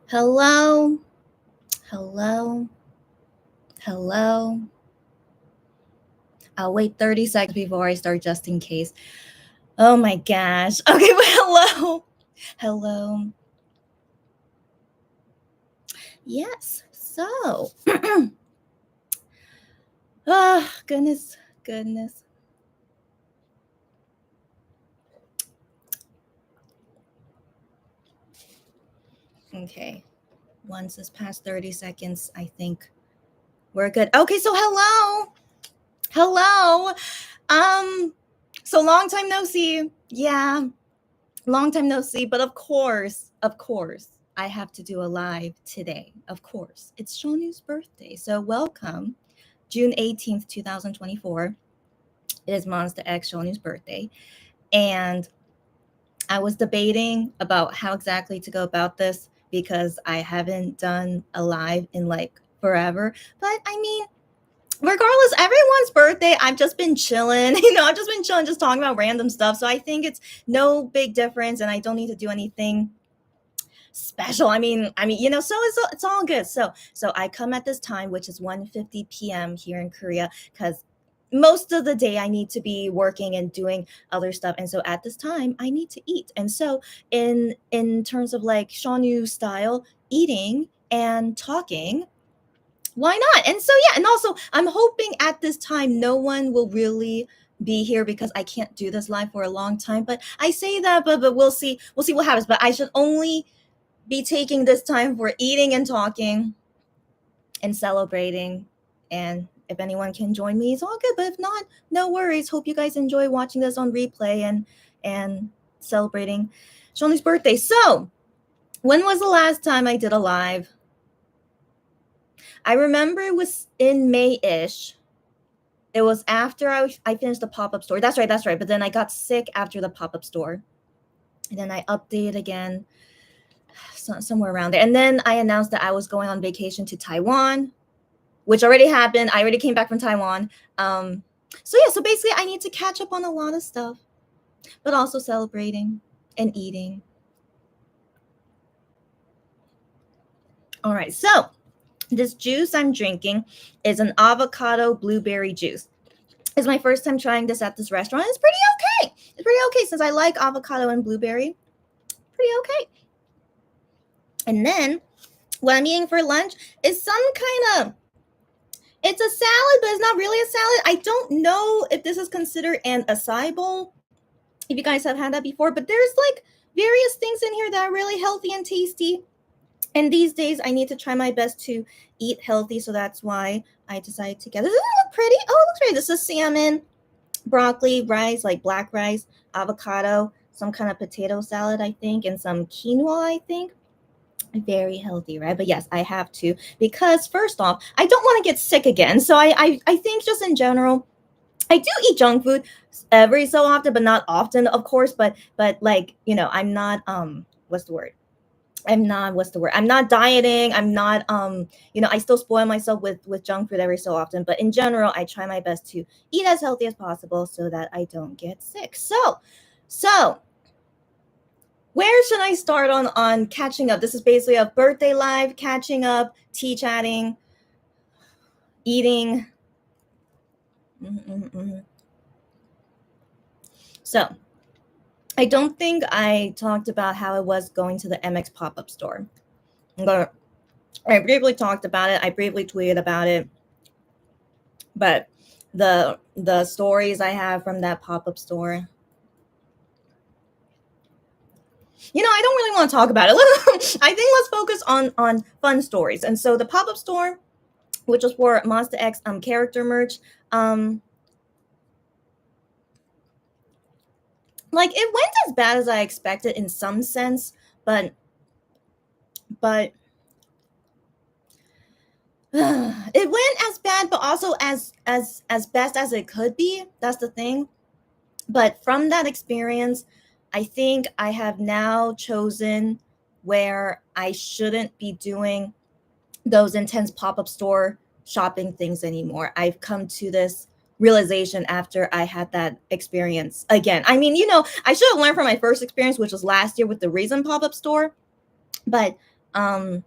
Hello, hello, hello. I'll wait 30 seconds before I start just in case. Oh my gosh. Okay, but hello. Hello. Yes. So, goodness, goodness. Okay. Once it's past 30 seconds, I think we're good. Okay, so hello. Hello. Um, so long time no see. Yeah, long time no see, but of course, I have to do a live today. Of course, it's Shownu's birthday. So welcome, June 18th, 2024. It is Monster X Shownu's birthday. And I was debating about how exactly to go about this because I haven't done a live in like forever. But I mean, regardless, everyone's birthday, I've just been chilling. I've just been chilling, just talking about random stuff. So I think it's no big difference, and I don't need to do anything special. So it's all good. So I come at this time, which is 1:50 p.m. here in Korea, because most of the day I need to be working and doing other stuff, and so at this time I need to eat. And so in terms of like Shonu style eating and talking, why not? And so yeah, and also I'm hoping at this time no one will really be here because I can't do this live for a long time. But I say that, but we'll see what happens. But I should only be taking this time for eating and talking and celebrating. And if anyone can join me, it's all good. But if not, no worries. Hope you guys enjoy watching this on replay and celebrating Shonli's birthday. So, when was the last time I did a live? I remember it was in May-ish. It was after I finished the pop-up store. That's right. But then I got sick after the pop-up store. And then I updated again somewhere around there. And then I announced that I was going on vacation to Taiwan, which already happened. I already came back from Taiwan. So basically I need to catch up on a lot of stuff, but also celebrating and eating. All right, so this juice I'm drinking is an avocado blueberry juice. It's my first time trying this at this restaurant. It's pretty okay. It's pretty okay since I like avocado and blueberry. Pretty okay. And then what I'm eating for lunch is some kind of, it's a salad, but it's not really a salad. I don't know if this is considered an acai bowl, if you guys have had that before, but there's like various things in here that are really healthy and tasty. And these days I need to try my best to eat healthy, so that's why I decided to get this. Doesn't it look pretty? Oh, it looks pretty. This is salmon, broccoli, rice, like black rice, avocado, some kind of potato salad, I think, and some quinoa, I think. Very healthy, right? But yes, I have to, because first off, I don't want to get sick again. So I think just in general, I do eat junk food every so often, but not often, of course. But like, I'm not what's the word? I'm not dieting. I'm not I still spoil myself with junk food every so often. But in general, I try my best to eat as healthy as possible so that I don't get sick. So where should I start on catching up? This is basically a birthday live, catching up, tea chatting, eating. So I don't think I talked about how I was going to the MX pop-up store. I briefly talked about it. I briefly tweeted about it. But the stories I have from that pop-up store, I don't really want to talk about it. I think let's focus on fun stories. And so the pop-up store, which was for Monster X character merch, like it went as bad as I expected in some sense, but it went as bad, but also as best as it could be. That's the thing. But from that experience, I think I have now chosen where I shouldn't be doing those intense pop-up store shopping things anymore. I've come to this realization after I had that experience again. I mean, I should have learned from my first experience, which was last year with the Reason pop-up store. But I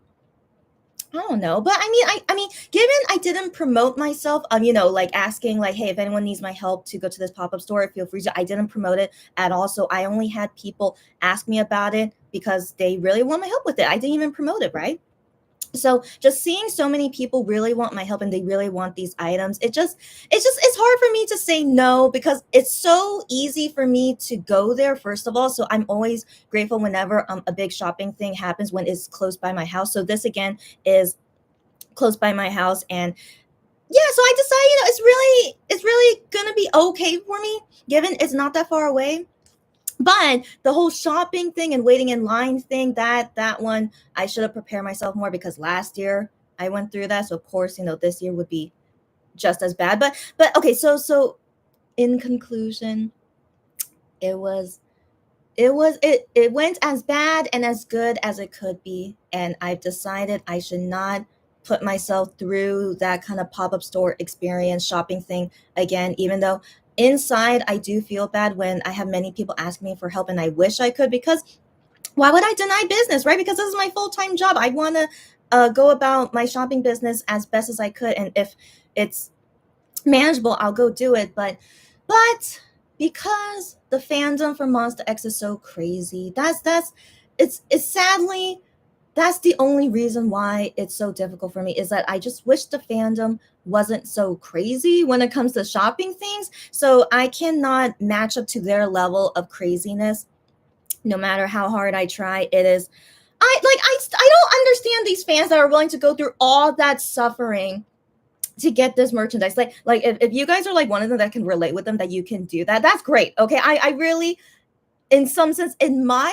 don't know, but I mean, given I didn't promote myself, like asking like, hey, if anyone needs my help to go to this pop up store, feel free to. I didn't promote it at all, so I only had people ask me about it because they really want my help with it. I didn't even promote it, right? So just seeing so many people really want my help and they really want these items, it's hard for me to say no because it's so easy for me to go there first of all. So I'm always grateful whenever a big shopping thing happens when it's close by my house. So this again is close by my house, and yeah, so I decided, it's really gonna be okay for me given it's not that far away. But the whole shopping thing and waiting in line thing, that one I should have prepared myself more because last year I went through that. So of course, this year would be just as bad. But okay, so in conclusion, it was it went as bad and as good as it could be, and I've decided I should not put myself through that kind of pop-up store experience shopping thing again, even though inside I do feel bad when I have many people ask me for help and I wish I could, because why would I deny business, right? Because this is my full-time job. I want to go about my shopping business as best as I could, and if it's manageable, I'll go do it. But because the fandom for Monster X is so crazy, it's sadly that's the only reason why it's so difficult for me, is that I just wish the fandom wasn't so crazy when it comes to shopping things. So I cannot match up to their level of craziness no matter how hard I try. It is I don't understand these fans that are willing to go through all that suffering to get this merchandise. Like if you guys are like one of them that can relate with them, that you can do that, that's great. Okay, I really in some sense not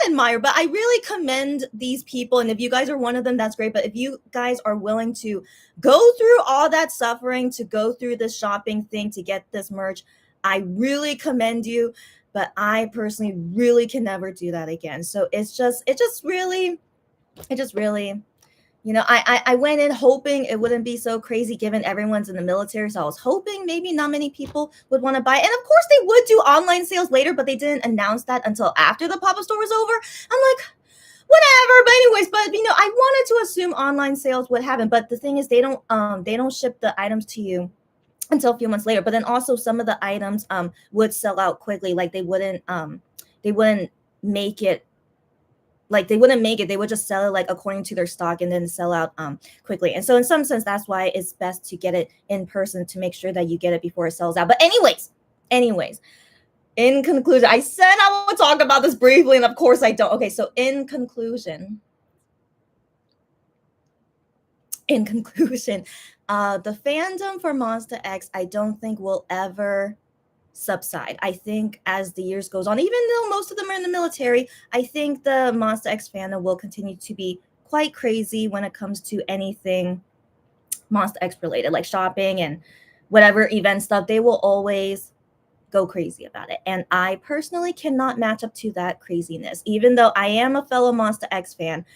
admire, but I really commend these people, and if you guys are one of them, that's great. But if you guys are willing to go through all that suffering to go through this shopping thing to get this merch, I really commend you. But I personally really can never do that again. So it just really I went in hoping it wouldn't be so crazy given everyone's in the military. So I was hoping maybe not many people would want to buy. And of course, they would do online sales later, but they didn't announce that until after the pop-up store was over. I'm like, whatever. But anyways, I wanted to assume online sales would happen. But the thing is, they don't ship the items to you until a few months later. But then also some of the items would sell out quickly. Like they wouldn't make it they wouldn't make it. They would just sell it like according to their stock and then sell out quickly. And so in some sense, that's why it's best to get it in person to make sure that you get it before it sells out. But anyways, in conclusion, I said I would talk about this briefly, and of course I don't. Okay, so in conclusion, the fandom for Monster X, I don't think will ever subside. I think as the years goes on, even though most of them are in the military, I think the Monster X fandom will continue to be quite crazy when it comes to anything Monster X related, like shopping and whatever event stuff. They will always go crazy about it. And I personally cannot match up to that craziness. Even though I am a fellow Monster X fan,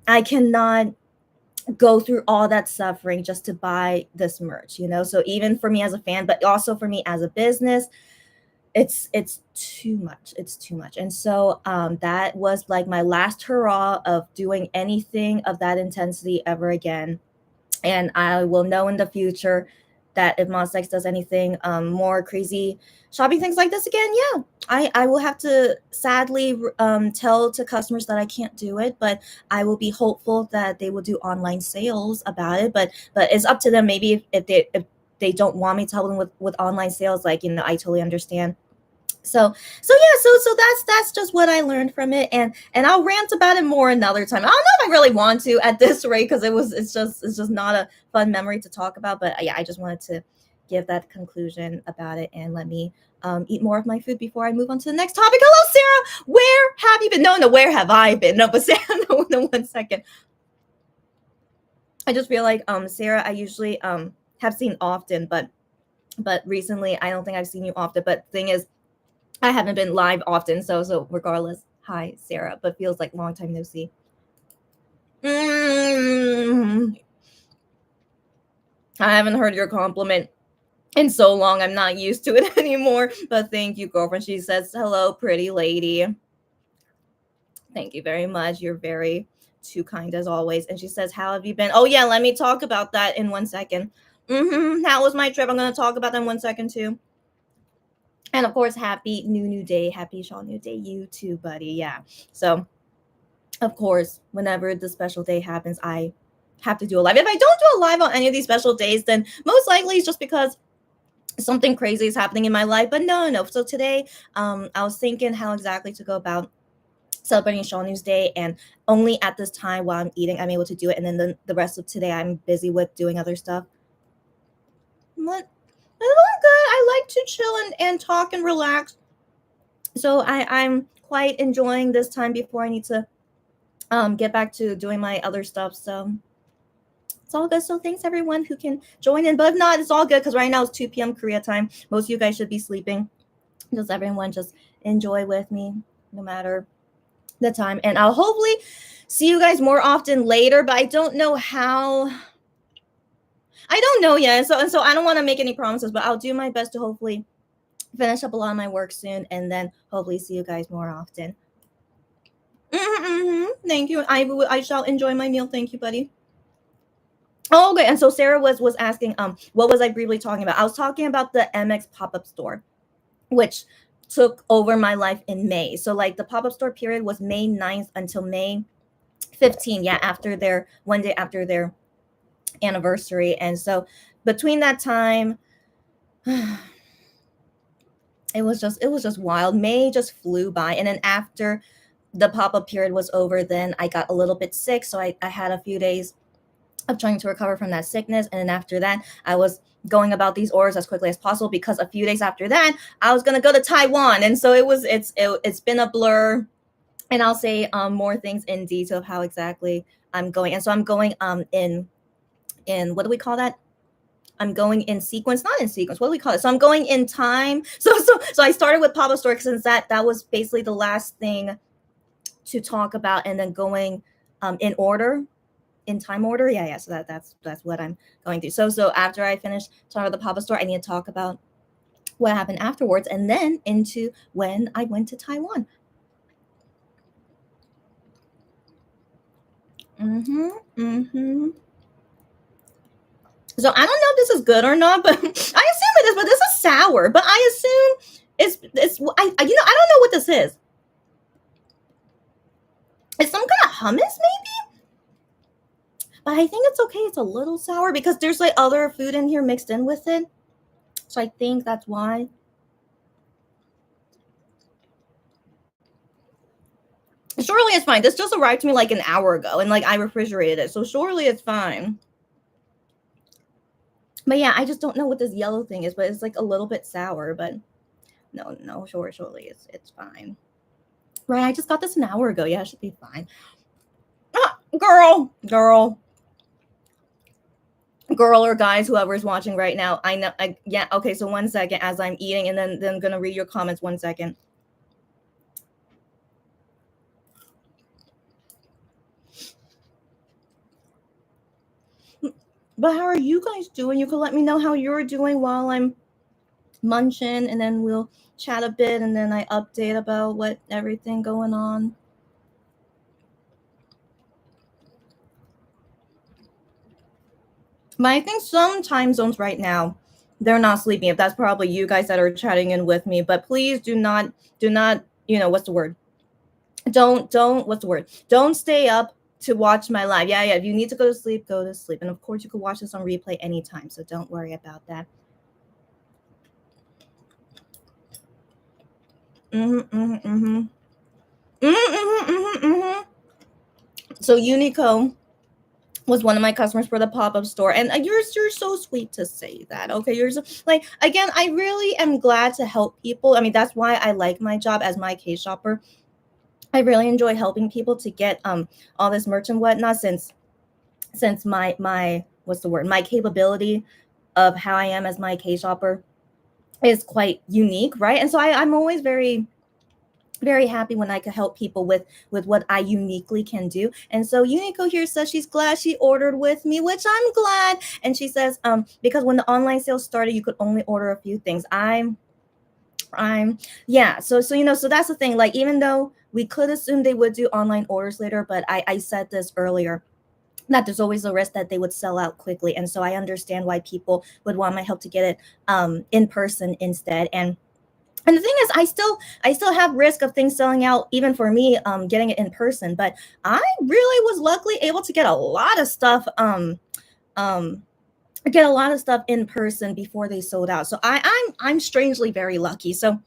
I cannot go through all that suffering just to buy this merch, so even for me as a fan, but also for me as a business, it's too much. And so that was like my last hurrah of doing anything of that intensity ever again. And I will know in the future that if Monster X does anything more crazy shopping things like this again, yeah, I will have to sadly tell to customers that I can't do it, but I will be hopeful that they will do online sales about it. But it's up to them. Maybe if they don't want me to help them with online sales, I totally understand. So yeah, so that's just what I learned from it, and I'll rant about it more another time. I don't know if I really want to at this rate, because it's just not a fun memory to talk about. But yeah, I just wanted to give that conclusion about it, and let me eat more of my food before I move on to the next topic. Hello, Sarah. Where have you been? No, where have I been? No, but Sarah, no, 1 second. I just feel like Sarah, I usually have seen often, but recently I don't think I've seen you often. But the thing is, I haven't been live often, so regardless, hi, Sarah, but feels like long time no see. I haven't heard your compliment in so long. I'm not used to it anymore, but thank you, girlfriend. She says, hello, pretty lady. Thank you very much. You're very too kind as always. And she says, "How have you been?" Oh yeah, let me talk about that in 1 second. How was my trip? I'm gonna talk about that in 1 second too. And of course, happy new day, happy Shownu day, you too, buddy. Yeah. So of course, whenever the special day happens, I have to do a live. If I don't do a live on any of these special days, then most likely it's just because something crazy is happening in my life. But no. So today, I was thinking how exactly to go about celebrating Shawnu's Day, and only at this time while I'm eating, I'm able to do it. And then the rest of today, I'm busy with doing other stuff. What? I'm good. I like to chill and talk and relax. So I'm quite enjoying this time before I need to get back to doing my other stuff. So it's all good. So thanks everyone who can join in. But if not, it's all good because right now it's 2 p.m. Korea time. Most of you guys should be sleeping. Just everyone just enjoy with me no matter the time. And I'll hopefully see you guys more often later, but I don't know how. I don't know yet. So I don't want to make any promises, but I'll do my best to hopefully finish up a lot of my work soon and then hopefully see you guys more often. Thank you. I shall enjoy my meal. Thank you, buddy. Oh, okay. And so Sarah was asking, what was I briefly talking about? I was talking about the MX pop-up store, which took over my life in May. So like the pop-up store period was May 9th until May 15th. Yeah, after their 1 day after their anniversary. And so between that time, it was just wild. May just flew by. And then after the pop-up period was over, then I got a little bit sick. So I had a few days of trying to recover from that sickness. And then after that, I was going about these orders as quickly as possible because a few days after that, I was gonna go to Taiwan. And so it's been a blur. And I'll say more things in detail of how exactly I'm going. And so I'm going in what do we call that? I'm going in sequence, not in sequence. What do we call it? So I'm going in time. So I started with Pablo Store since that was basically the last thing to talk about, and then going in order, in time order. Yeah. So that's what I'm going through. So after I finish talking about the Pablo Store, I need to talk about what happened afterwards, and then into when I went to Taiwan. So I don't know if this is good or not, but I assume it is. But this is sour. But I assume it's I you know I don't know what this is. It's some kind of hummus maybe, but I think it's okay. It's a little sour because there's like other food in here mixed in with it. So I think that's why. Surely it's fine. This just arrived to me like an hour ago, and like I refrigerated it, so surely it's fine. But yeah, I just don't know what this yellow thing is, but it's like a little bit sour. But no, surely it's fine. Right, I just got this an hour ago. Yeah, it should be fine. Ah, girl, or guys, whoever's watching right now. I know. Yeah. Okay. So 1 second as I'm eating, and then I'm gonna read your comments. 1 second. But how are you guys doing? You can let me know how you're doing while I'm munching, and then we'll chat a bit, and then I update about what everything going on. But I think some time zones right now, they're not sleeping. If that's probably you guys that are chatting in with me, but please do not, what's the word? Don't, what's the word? Don't stay up to watch my live. Yeah. If you need to go to sleep, go to sleep. And of course, you can watch this on replay anytime. So don't worry about that. So Unico was one of my customers for the pop-up store, and you're so sweet to say that. Okay, you're so, like, again, I really am glad to help people. I mean, that's why I like my job as my case shopper. I really enjoy helping people to get all this merch and whatnot, since my what's the word, my capability of how I am as my case shopper is quite unique, right? And so I'm always very happy when I can help people with what I uniquely can do. And so Unico here says she's glad she ordered with me, which I'm glad. And she says because when the online sales started, you could only order a few things. I'm I'm yeah, so so that's the thing. Like even though we could assume they would do online orders later, but I said this earlier that there's always a risk that they would sell out quickly. And so I understand why people would want my help to get it in person instead. And the thing is, I still have risk of things selling out even for me getting it in person. But I really was luckily able to get a lot of stuff um get a lot of stuff in person before they sold out. So I'm strangely very lucky. So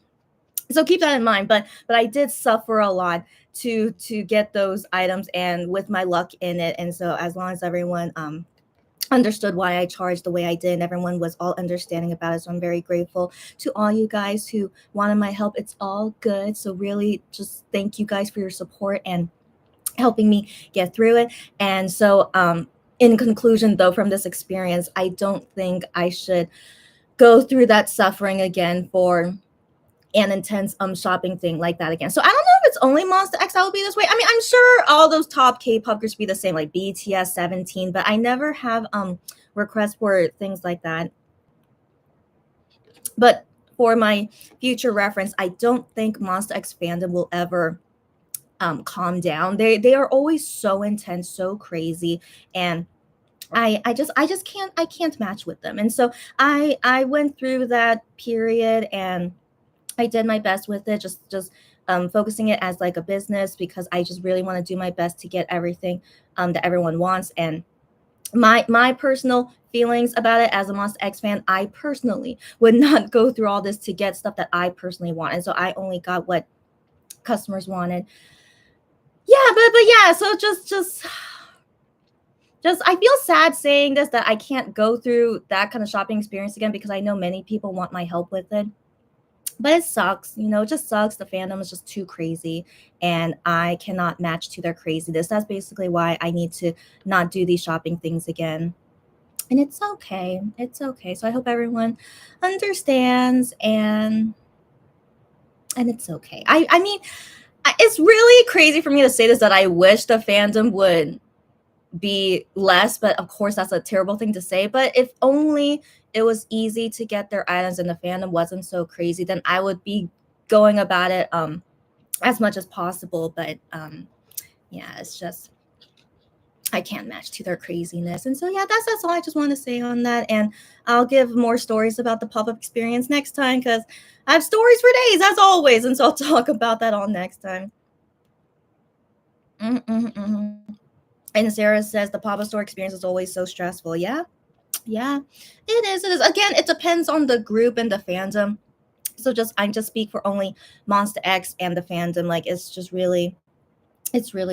keep that in mind. But I did suffer a lot to get those items and with my luck in it. And so as long as everyone understood why I charged the way I did, and everyone was all understanding about it. So I'm very grateful to all you guys who wanted my help. It's all good. So really just thank you guys for your support and helping me get through it. And so in conclusion though, from this experience, I don't think I should go through that suffering again for an intense shopping thing like that again. So I don't know if it's only Monster X that would be this way. I mean, I'm sure all those top K-pop groups be the same, like BTS, 17, but I never have requests for things like that. But for my future reference, I don't think Monster X fandom will ever calm down. They are always so intense, so crazy, and I just can't match with them. And so I went through that period and I did my best with it, just focusing it as like a business because I just really want to do my best to get everything that everyone wants. And my personal feelings about it as a Monster X fan, I personally would not go through all this to get stuff that I personally want, and so I only got what customers wanted. Yeah, but yeah, so just I feel sad saying this that I can't go through that kind of shopping experience again because I know many people want my help with it. But it sucks, it just sucks. The fandom is just too crazy and I cannot match to their craziness. That's basically why I need to not do these shopping things again. And it's okay. It's okay. So I hope everyone understands and it's okay. I mean, it's really crazy for me to say this that I wish the fandom would be less, but of course that's a terrible thing to say. But if only it was easy to get their items and the fandom wasn't so crazy, then I would be going about it as much as possible. But yeah, it's just I can't match to their craziness. And so yeah, that's all I just want to say on that. And I'll give more stories about the pop-up experience next time because I have stories for days as always. And so I'll talk about that all next time. Mm-mm-mm. And Sarah says the pop-up store experience is always so stressful. Yeah, yeah, it is. It is. Again, it depends on the group and the fandom. So I just speak for only Monster X and the fandom. Like it's really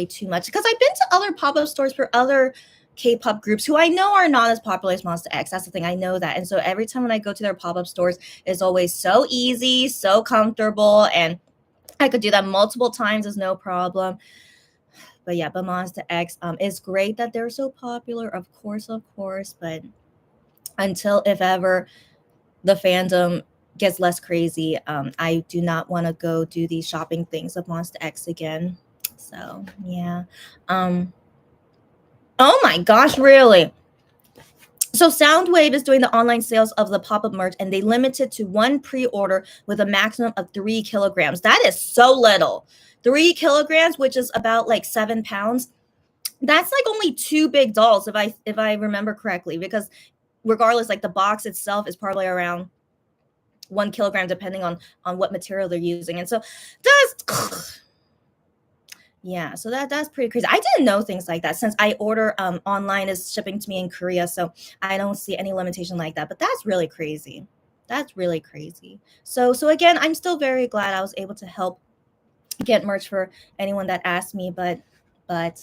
too much. Because I've been to other pop-up stores for other K-pop groups who I know are not as popular as Monster X. That's the thing. I know that. And so every time when I go to their pop-up stores, it's always so easy, so comfortable, and I could do that multiple times is no problem. But yeah, but Monster X is great that they're so popular, of course, but until if ever the fandom gets less crazy, I do not want to go do these shopping things of Monster X again. So yeah. Um oh my gosh, really? So Soundwave is doing the online sales of the pop-up merch and they limit it to one pre-order with a maximum of 3 kilograms. That is so little. 3 kilograms, which is about like 7 pounds. That's like only two big dolls if I remember correctly, because regardless, like the box itself is probably around 1 kilogram depending on what material they're using. And so that's yeah, so that's pretty crazy. I didn't know things like that since I order online is shipping to me in Korea, so I don't see any limitation like that. But that's really crazy. That's really crazy. So again, I'm still very glad I was able to help get merch for anyone that asked me, but I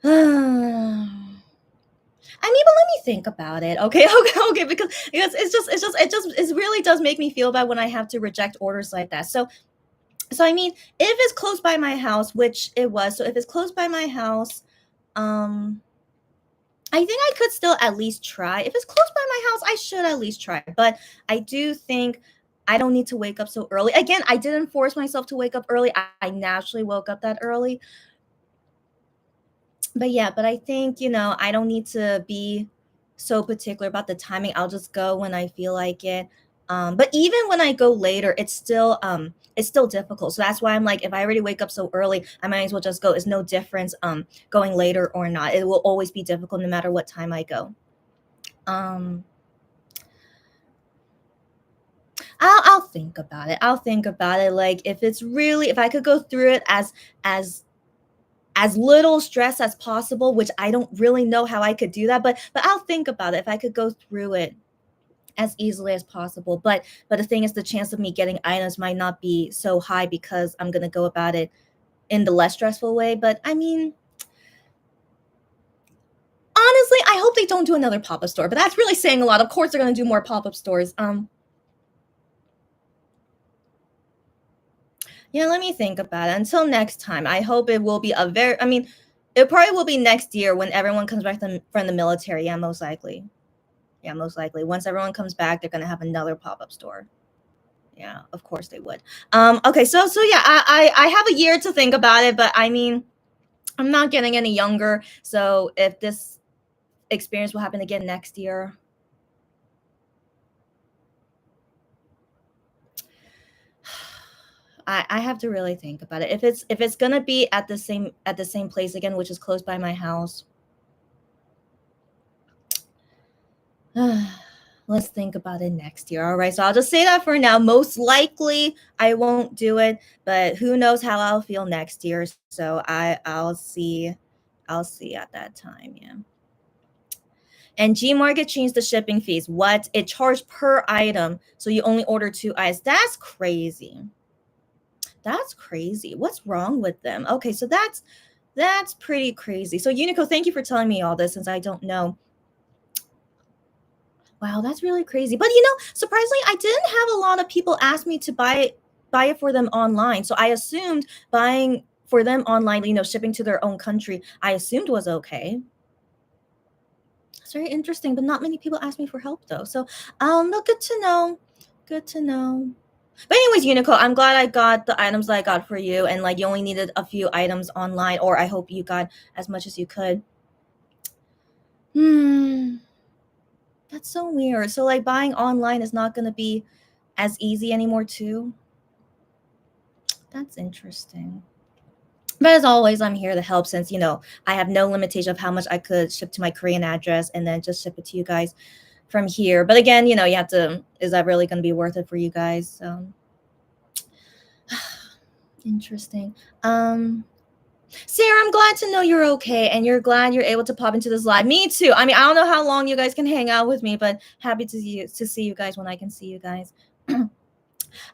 mean, but let me think about it. Okay, okay, because it really does make me feel bad when I have to reject orders like that. So I mean, if it's close by my house, which it was, so if it's close by my house, um, I think I could still at least try. If it's close by my house, I should at least try. But I do think I don't need to wake up so early. Again, I didn't force myself to wake up early. I naturally woke up that early. But yeah, but I think, I don't need to be so particular about the timing. I'll just go when I feel like it. But even when I go later, it's still difficult. So that's why I'm like, if I already wake up so early, I might as well just go. It's no difference going later or not. It will always be difficult no matter what time I go. Um, I'll think about it. I'll think about it. Like if it's really, if I could go through it as as little stress as possible, which I don't really know how I could do that, but I'll think about it. If I could go through it as easily as possible. But the thing is, the chance of me getting items might not be so high because I'm gonna go about it in the less stressful way. But I mean, honestly, I hope they don't do another pop-up store. But that's really saying a lot. Of course, they're gonna do more pop-up stores. Yeah, let me think about it. Until next time, I hope it will be a very. I mean, it probably will be next year when everyone comes back from the military. Yeah, most likely. Yeah, most likely. Once everyone comes back, they're gonna have another pop-up store. Yeah, of course they would. Okay, so yeah, I have a year to think about it, but I mean, I'm not getting any younger. So if this experience will happen again next year, I have to really think about it. If it's gonna be at the same place again, which is close by my house, let's think about it next year. All right. So I'll just say that for now. Most likely I won't do it, but who knows how I'll feel next year. So I'll see. I'll see at that time. Yeah. And Gmarket changed the shipping fees. What? It charged per item. So you only order 2 items. That's crazy. That's crazy. What's wrong with them? Okay, so that's pretty crazy. So Unico, thank you for telling me all this since I don't know. Wow, that's really crazy. But surprisingly, I didn't have a lot of people ask me to buy it for them online. So I assumed buying for them online, shipping to their own country, I assumed was okay. It's very interesting, but not many people ask me for help though. So, no, good to know. Good to know. But anyways, Unico, I'm glad I got the items that I got for you, and like you only needed a few items online, or I hope you got as much as you could. Hmm, that's so weird. So like buying online is not gonna be as easy anymore too. That's interesting. But as always, I'm here to help since I have no limitation of how much I could ship to my Korean address and then just ship it to you guys from here. But again, you have to, is that really going to be worth it for you guys? So interesting. Sarah, I'm glad to know you're okay and you're glad you're able to pop into this live. Me too. I mean, I don't know how long you guys can hang out with me, but happy to see you guys when I can see you guys.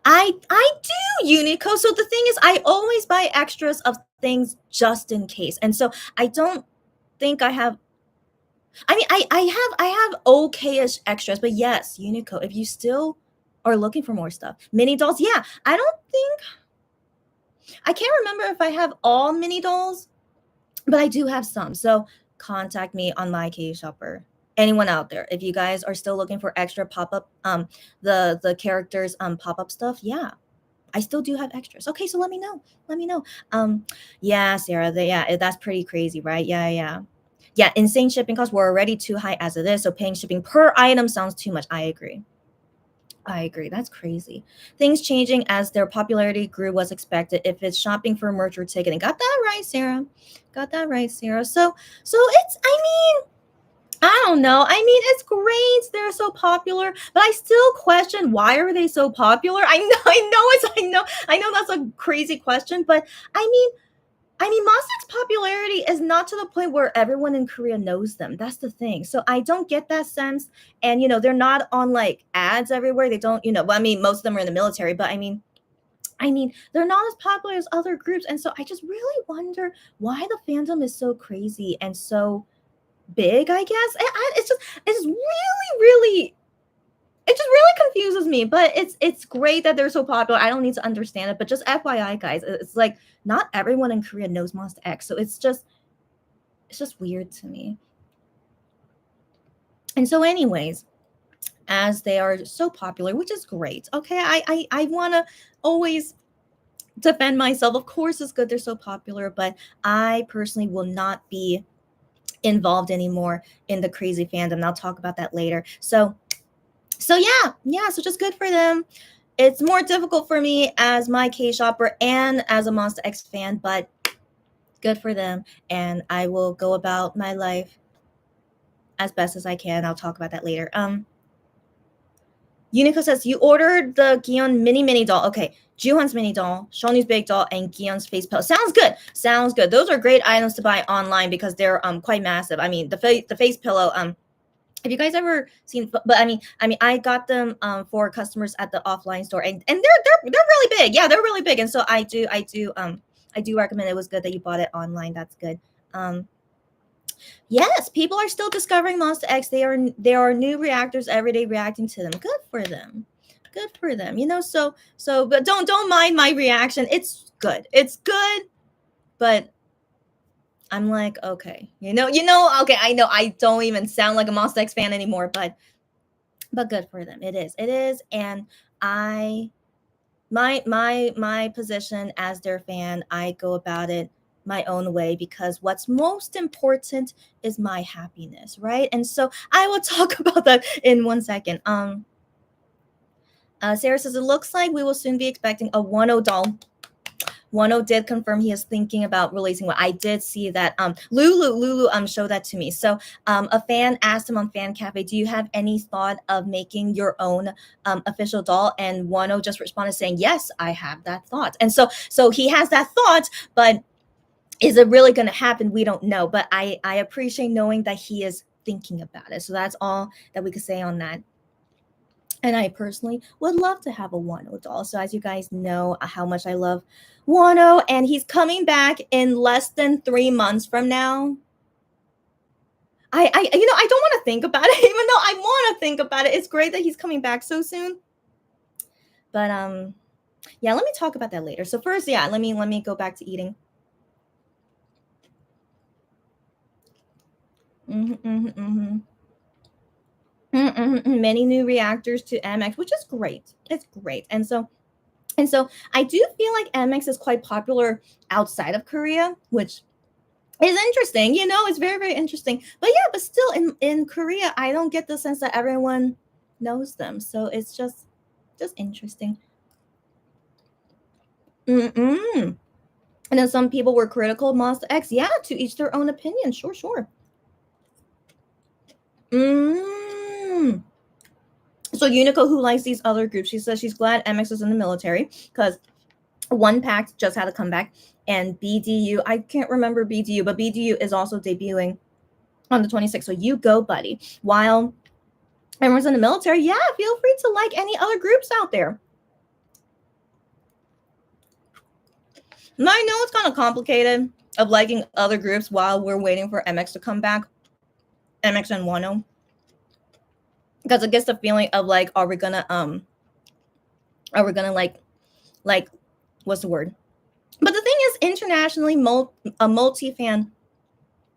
I do, Unico. So the thing is, I always buy extras of things just in case, and so I don't think I have. I mean, I have okay-ish extras, but yes, Unico. If you still are looking for more stuff, mini dolls. Yeah, I don't think I can't remember if I have all mini dolls, but I do have some. So contact me on my K shopper. Anyone out there, if you guys are still looking for extra pop-up, the characters pop-up stuff, yeah, I still do have extras. Okay, so let me know. Let me know. Yeah, Sarah, yeah, that's pretty crazy, right? Yeah, yeah. Yeah, insane shipping costs were already too high as it is, so paying shipping per item sounds too much. I agree. I agree. That's crazy. Things changing as their popularity grew was expected. If it's shopping for merch or ticketing, got that right, Sarah. Got that right, Sarah. So it's. I mean, I don't know. I mean, it's great. They're so popular, but I still question why are they so popular? I know that's a crazy question, but I mean, Mostic's popularity is not to the point where everyone in Korea knows them. That's the thing. So I don't get that sense. And they're not on like ads everywhere. They don't, well, I mean, most of them are in the military, but I mean, they're not as popular as other groups. And so I just really wonder why the fandom is so crazy and so big, I guess. It's really, really it just really confuses me, but it's great that they're so popular. I don't need to understand it, but just FYI, guys, it's like not everyone in Korea knows Monster X, so it's just weird to me. And so, anyways, as they are so popular, which is great. Okay, I want to always defend myself. Of course, it's good they're so popular, but I personally will not be involved anymore in the crazy fandom. And I'll talk about that later. So So yeah, so just good for them. It's more difficult for me as my K-shopper and as a Monster X fan, but good for them. And I will go about my life as best as I can. I'll talk about that later. Unico says you ordered the Gion mini doll. Okay, Juhan's mini doll, Shownu's big doll, and Gion's face pillow. Sounds good. Sounds good. Those are great items to buy online because they're quite massive. I mean, the face pillow. Have you guys ever seen? But I got them for customers at the offline store, and they're really big. Yeah, they're really big. And so I do recommend. It was good that you bought it online. That's good. Yes, people are still discovering Monster X. There are new reactors every day reacting to them. Good for them. Good for them. You know, so but don't mind my reaction. It's good. It's good. But I'm like, okay. Okay, I know I don't even sound like a Monster X fan anymore, but good for them. It is. It is. And my position as their fan, I go about it my own way because what's most important is my happiness, right? And so I will talk about that in 1 second. Sarah says it looks like we will soon be expecting a 1.0 doll. 1.0 did confirm he is thinking about releasing one. I did see that. Lulu showed that to me. So a fan asked him on Fan Cafe, do you have any thought of making your own official doll? And 1.0 just responded saying, yes, I have that thought. And so he has that thought, but is it really going to happen? We don't know. But I appreciate knowing that he is thinking about it. So that's all that we could say on that. And I personally would love to have a 1.0 doll. So as you guys know how much I love 1.0, and he's coming back in less than 3 months from now. I don't want to think about it, even though I want to think about it. It's great that he's coming back so soon. But yeah, let me talk about that later. So first, yeah, let me go back to eating. Many new reactors to MX, which is great. It's great. And so I do feel like MX is quite popular outside of Korea, which is interesting. It's very, very interesting. But yeah, but still in Korea, I don't get the sense that everyone knows them. So it's just interesting. And then some people were critical of Monster X. Yeah, to each their own opinion. Sure. So Unico, who likes these other groups, she says she's glad MX is in the military because One Pact just had a comeback, and BDU, I can't remember BDU, but BDU is also debuting on the 26th. So you go, buddy. While everyone's in the military, yeah, feel free to like any other groups out there. Now, I know it's kind of complicated of liking other groups while we're waiting for MX to come back, MX and 1.0. Because it gets the feeling of like, are we gonna like what's the word? But the thing is, internationally, a multi-fan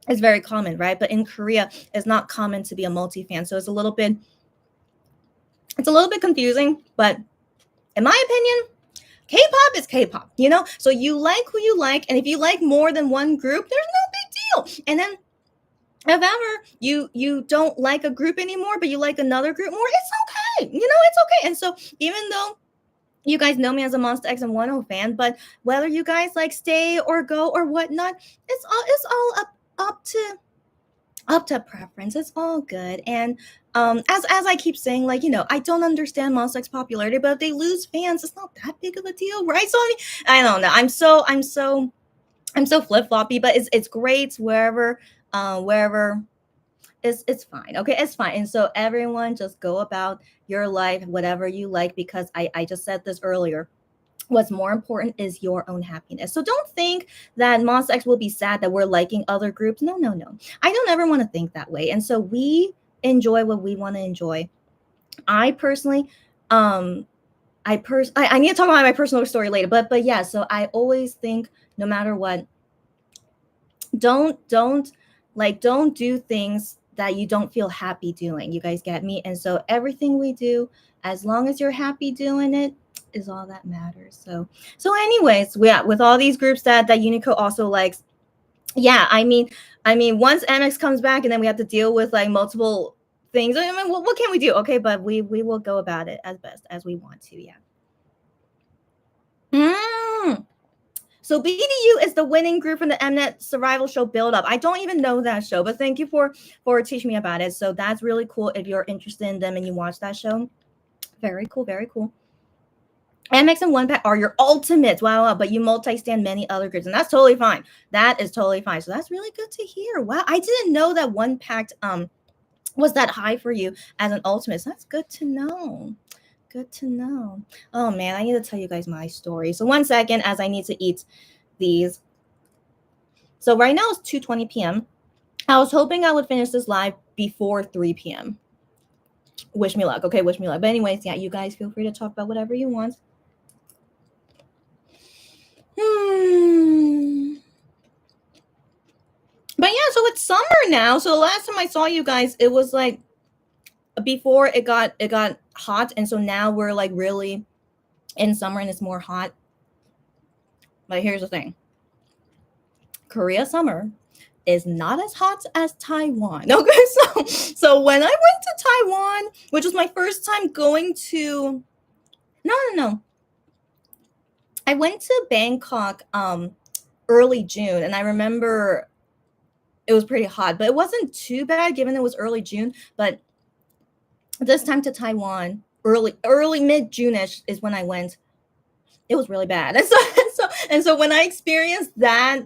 is very common, right? But in Korea, it's not common to be a multi-fan, so it's a little bit confusing. But in my opinion, K-pop is K-pop, So you like who you like, and if you like more than one group, there's no big deal. And then if ever you don't like a group anymore, but you like another group more, it's okay. It's okay. And so even though you guys know me as a Monster X and 1.0 fan, but whether you guys like stay or go or whatnot, it's all up to preference. It's all good. And as I keep saying, like, I don't understand Monster X popularity, but if they lose fans, it's not that big of a deal, right? So I don't know. I'm so flip-floppy, but it's great wherever it's fine. Okay, it's fine. And so everyone just go about your life, whatever you like, because I just said this earlier. What's more important is your own happiness. So don't think that Monster X will be sad that we're liking other groups. No. I don't ever want to think that way. And so we enjoy what we want to enjoy. I personally, I need to talk about my personal story later, but yeah, so I always think no matter what, don't do things that you don't feel happy doing. You guys get me? And so everything we do, as long as you're happy doing it, is all that matters. So anyways, with all these groups that Unico also likes, yeah, I mean once MX comes back and then we have to deal with like multiple things. I mean, what can we do? Okay, but we will go about it as best as we want to. Yeah. So BDU is the winning group from the Mnet survival show Build Up. I don't even know that show, but thank you for teaching me about it. So that's really cool if you're interested in them and you watch that show. Very cool, very cool. MX and One Pack are your ultimates. Wow, but you multi-stand many other groups, and that's totally fine. That is totally fine. So that's really good to hear. Wow, I didn't know that One Pack was that high for you as an ultimate. So that's good to know. Good to know. Oh man, I need to tell you guys my story. So 1 second as I need to eat these. So right now it's 2:20 p.m. I was hoping I would finish this live before 3 p.m. Wish me luck. Okay, wish me luck. But anyways, yeah, you guys feel free to talk about whatever you want. But yeah, so it's summer now. So the last time I saw you guys, it was like before it got hot, and so now we're like really in summer and it's more hot. But here's the thing. Korea summer is not as hot as Taiwan. Okay, so when I went to Taiwan, which was my first time going to no. I went to Bangkok early June, and I remember it was pretty hot, but it wasn't too bad given it was early June. But this time to Taiwan, early mid-June-ish is when I went. It was really bad. And so when I experienced that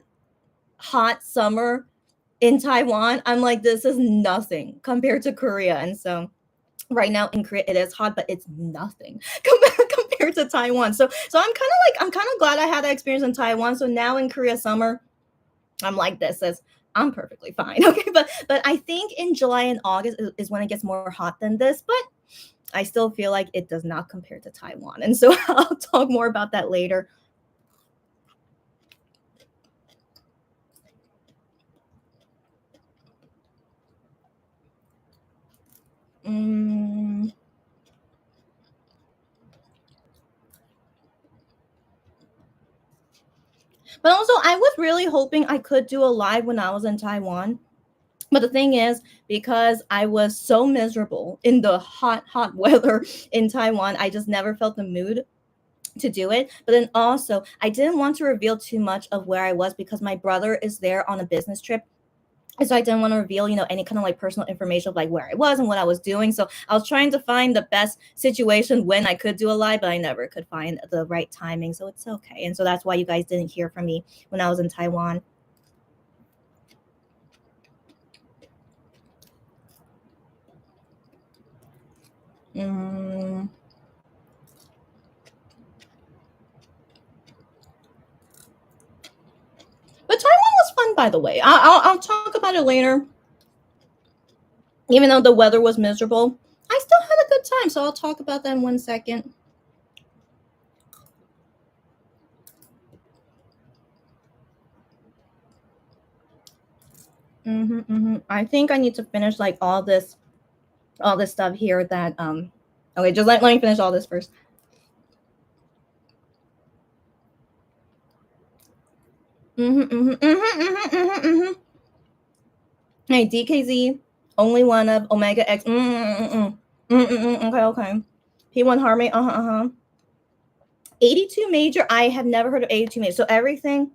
hot summer in Taiwan, I'm like, this is nothing compared to Korea. And so right now in Korea, it is hot, but it's nothing compared to Taiwan. So I'm kind of glad I had that experience in Taiwan. So now in Korea summer, I'm like, I'm perfectly fine. Okay, but I think in July and August is when it gets more hot than this, but I still feel like it does not compare to Taiwan. And so I'll talk more about that later. But also, I was really hoping I could do a live when I was in Taiwan. But the thing is, because I was so miserable in the hot weather in Taiwan, I just never felt the mood to do it. But then also, I didn't want to reveal too much of where I was because my brother is there on a business trip. And so I didn't want to reveal, any kind of like personal information of like where I was and what I was doing. So I was trying to find the best situation when I could do a live, but I never could find the right timing. So it's okay. And so that's why you guys didn't hear from me when I was in Taiwan. But Taiwan was fun, by the way. I'll talk about it later. Even though the weather was miserable, I still had a good time. So I'll talk about that in 1 second. I think I need to finish like all this stuff here that okay, just let me finish all this first. Hey, DKZ, only one of Omega X. Okay. P1 Harmony. 82 major. I have never heard of 82 major. So everything.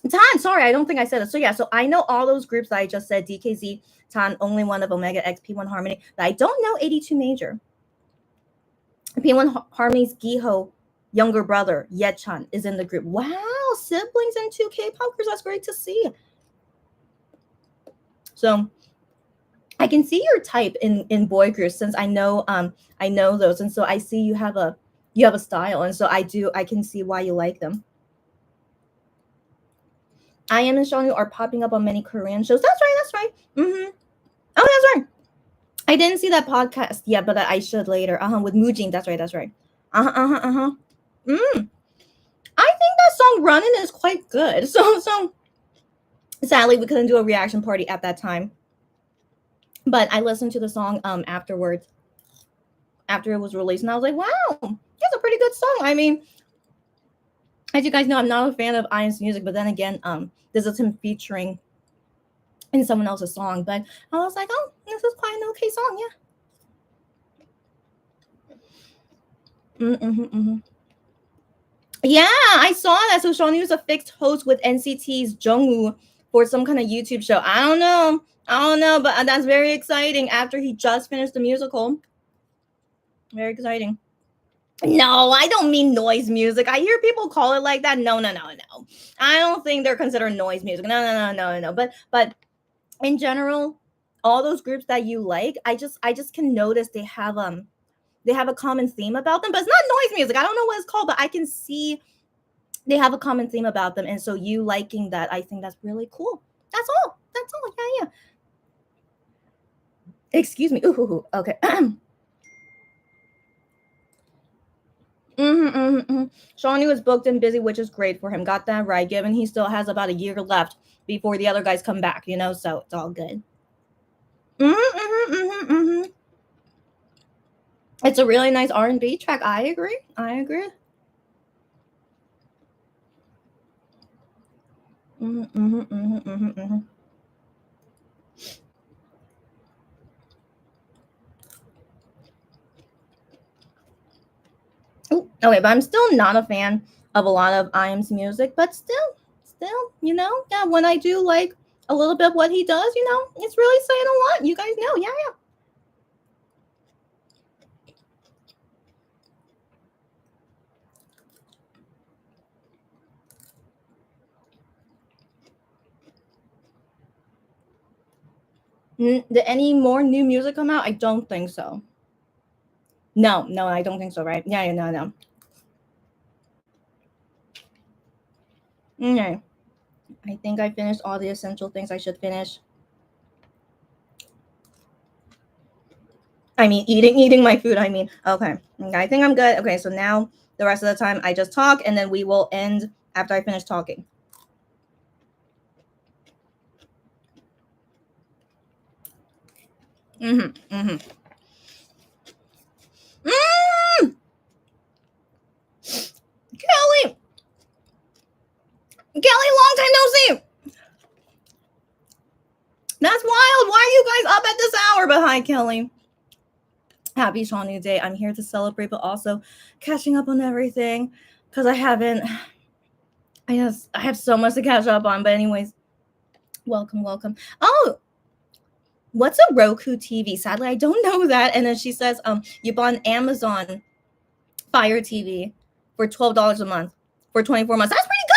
Tan, sorry, I don't think I said it. So yeah, so I know all those groups that I just said. DKZ, Tan, only one of Omega X, P1 Harmony. But I don't know 82 major. P1 Harmony's Giho younger brother, Yechan, is in the group. Wow, siblings and 2 K-popers. That's great to see. So I can see your type in boy groups since I know those, and so I see you have a style, and so I can see why you like them. I am and Shownu are popping up on many Korean shows. That's right. Oh, that's right. I didn't see that podcast yet, but I should later. With Mujin. That's right. I think that song "Running" is quite good. So sadly we couldn't do a reaction party at that time. But I listened to the song afterwards, after it was released, and I was like, wow, that's a pretty good song. I mean, as you guys know, I'm not a fan of IM's music, but then again, this is him featuring in someone else's song. But I was like, oh, this is quite an okay song, yeah. Yeah, I saw that. So Shownu is a fixed host with NCT's Jungwoo for some kind of YouTube show. I don't know, but that's very exciting after he just finished the musical. Very exciting. No, I don't mean noise music. I hear people call it like that. No. I don't think they're considered noise music. No. But in general, all those groups that you like, I just can notice they have a common theme about them, but it's not noise music. I don't know what it's called, but I can see they have a common theme about them. And so you liking that, I think that's really cool. That's all. Yeah. Excuse me. Ooh, okay. Shawny was booked and busy, which is great for him. Got that right, given he still has about a year left before the other guys come back, so it's all good. It's a really nice R&B track. I agree. Ooh, okay, but I'm still not a fan of a lot of IM's music, but still, yeah, when I do like a little bit of what he does, it's really saying a lot. You guys know, yeah. Did any more new music come out? I don't think so. No, I don't think so, right? Yeah, no. Okay. I think I finished all the essential things I should finish. I mean, eating my food, Okay, I think I'm good. Okay, so now the rest of the time I just talk, and then we will end after I finish talking. Mm. Kelly, long time no see. That's wild. Why are you guys up at this hour? But hi, Kelly. Happy Shawny Day. I'm here to celebrate, but also catching up on everything because I have so much to catch up on. But anyways, welcome. Oh, what's a Roku TV? Sadly, I don't know that. And then she says, you bought an Amazon Fire TV for $12 a month for 24 months. That's pretty good.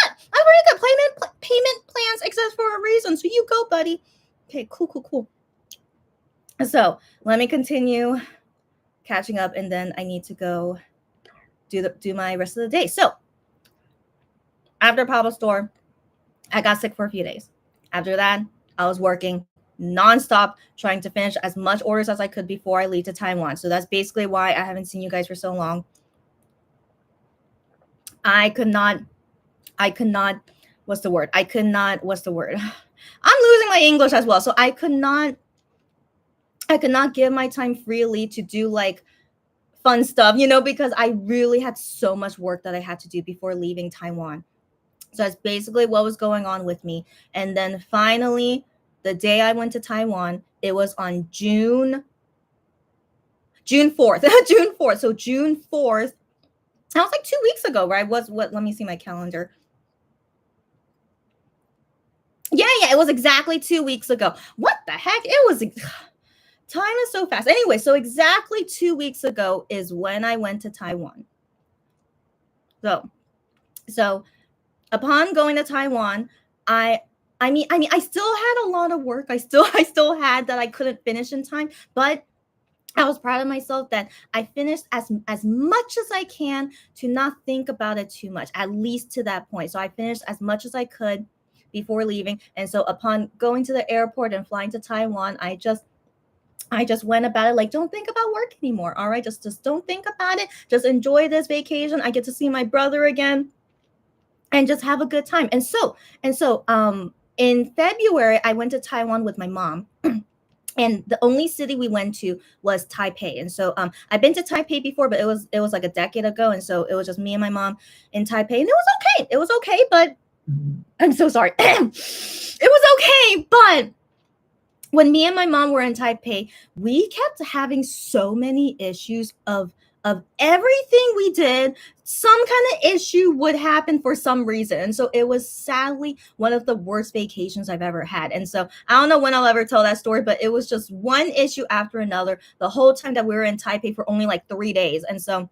Payment plans exist for a reason. So you go, buddy. Okay, cool. So let me continue catching up, and then I need to go do my rest of the day. So after Papa Store, I got sick for a few days. After that, I was working nonstop trying to finish as much orders as I could before I leave to Taiwan. So that's basically why I haven't seen you guys for so long. I could not, what's the word? I'm losing my English as well. So I could not give my time freely to do like fun stuff, because I really had so much work that I had to do before leaving Taiwan. So that's basically what was going on with me. And then finally, the day I went to Taiwan, it was on June 4th. June 4th. So June 4th. That was like 2 weeks ago, right? Let me see my calendar. Yeah, it was exactly 2 weeks ago. What the heck? It was time is so fast. Anyway, so exactly 2 weeks ago is when I went to Taiwan. So upon going to Taiwan, I still had a lot of work. I still had that I couldn't finish in time, but I was proud of myself that I finished as much as I can to not think about it too much, at least to that point. So I finished as much as I could before leaving. And so upon going to the airport and flying to Taiwan, I just went about it like, don't think about work anymore. All right, just don't think about it. Just enjoy this vacation. I get to see my brother again and just have a good time. And so in February, I went to Taiwan with my mom. And the only city we went to was Taipei. And so I've been to Taipei before, but it was like a decade ago. And so it was just me and my mom in Taipei. And it was okay, but I'm so sorry. It was okay, but when me and my mom were in Taipei, we kept having so many issues of everything we did. Some kind of issue would happen for some reason. And so it was sadly one of the worst vacations I've ever had. And so I don't know when I'll ever tell that story, but it was just one issue after another the whole time that we were in Taipei for only like 3 days. And so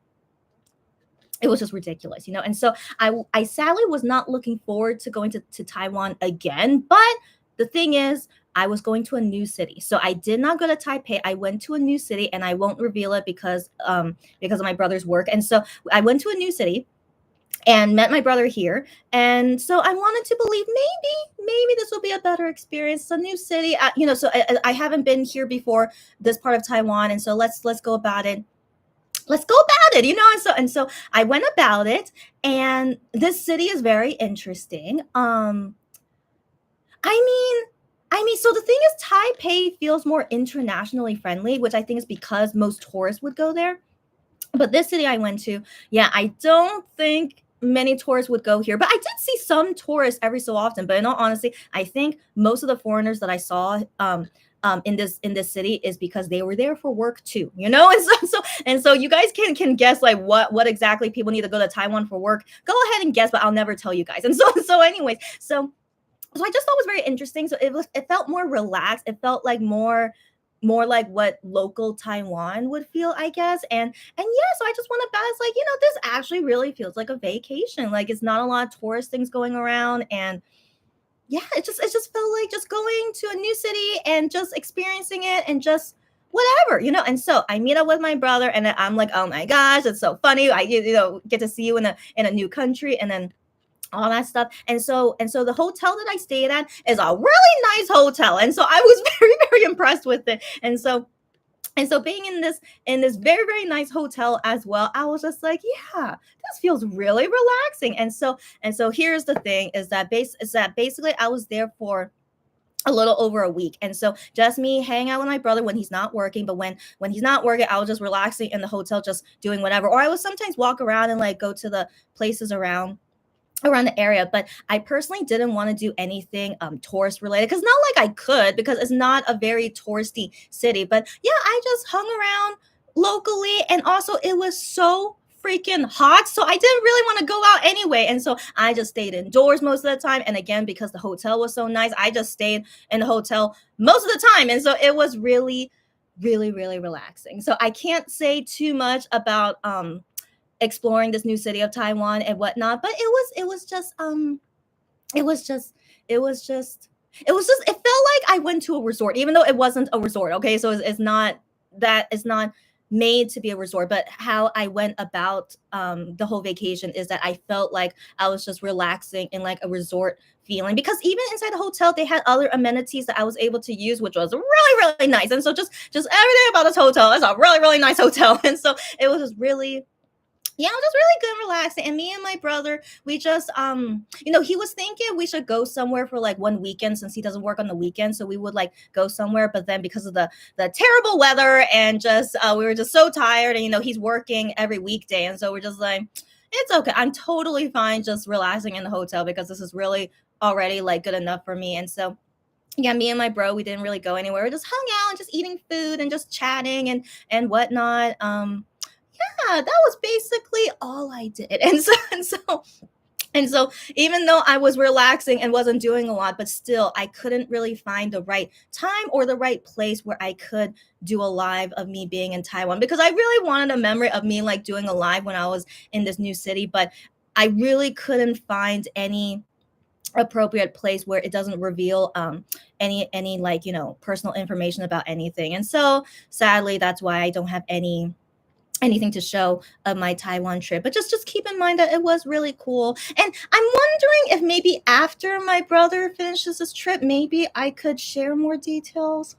it was just ridiculous, you know. And so I sadly was not looking forward to going to Taiwan again. But the thing is, I was going to a new city, so I did not go to Taipei. I went to a new city, and I won't reveal it because of my brother's work. And so I went to a new city and met my brother here. And so I wanted to believe maybe this will be a better experience. It's a new city, you know. So I haven't been here before, this part of Taiwan, and so let's go about it, you know. And so I went about it, and this city is very interesting. I mean, so the thing is, Taipei feels more internationally friendly, which I think is because most tourists would go there. But this city I went to, yeah, I don't think many tourists would go here. But I did see some tourists every so often. But in all honesty, I think most of the foreigners that I saw in this city is because they were there for work too, you know. And so you guys can guess like what exactly people need to go to Taiwan for work. Go ahead and guess, but I'll never tell you guys. And so anyways, so I just thought it was very interesting. So it felt more relaxed. It felt like more like what local Taiwan would feel, I guess. And yeah, so I just went about it's like, you know, this actually really feels like a vacation. Like it's not a lot of tourist things going around. And yeah, it just felt like just going to a new city and just experiencing it and just whatever, you know. And so I meet up with my brother, and then I'm like, oh my gosh, it's so funny. I get to see you in a new country, and then all that stuff. And so the hotel that I stayed at is a really nice hotel. And so I was very, very impressed with it. And so being in this very, very nice hotel as well, I was just like, yeah, this feels really relaxing. And so here's the thing is that basically I was there for a little over a week. And so just me hanging out with my brother when he's not working. But when he's not working, I was just relaxing in the hotel, just doing whatever. Or I would sometimes walk around and like go to the places around the area. But I personally didn't want to do anything tourist related, because not like I could, because it's not a very touristy city. But yeah, I just hung around locally, and also it was so freaking hot, so I didn't really want to go out anyway. And so I just stayed indoors most of the time. And again, because the hotel was so nice, I just stayed in the hotel most of the time. And so it was really, really, really relaxing. So I can't say too much about exploring this new city of Taiwan and whatnot. But it was just it felt like I went to a resort, even though it wasn't a resort. Okay, so it's not made to be a resort. But how I went about the whole vacation is that I felt like I was just relaxing in like a resort feeling, because even inside the hotel they had other amenities that I was able to use, which was really, really nice. And so just everything about this hotel, it's a really, really nice hotel. And so it was just really, yeah, it was just really good and relaxing. And me and my brother, we just he was thinking we should go somewhere for like one weekend, since he doesn't work on the weekend. So we would like go somewhere, but then because of the terrible weather and just we were just so tired, and he's working every weekday. And so we're just like, it's okay. I'm totally fine just relaxing in the hotel, because this is really already like good enough for me. And so yeah, me and my bro, we didn't really go anywhere. We just hung out and just eating food and just chatting and whatnot. Yeah, that was basically all I did. And so even though I was relaxing and wasn't doing a lot, but still I couldn't really find the right time or the right place where I could do a live of me being in Taiwan, because I really wanted a memory of me like doing a live when I was in this new city. But I really couldn't find any appropriate place where it doesn't reveal any like personal information about anything. And so sadly, that's why I don't have anything to show of my Taiwan trip. But just keep in mind that it was really cool. And I'm wondering if maybe after my brother finishes this trip, maybe I could share more details.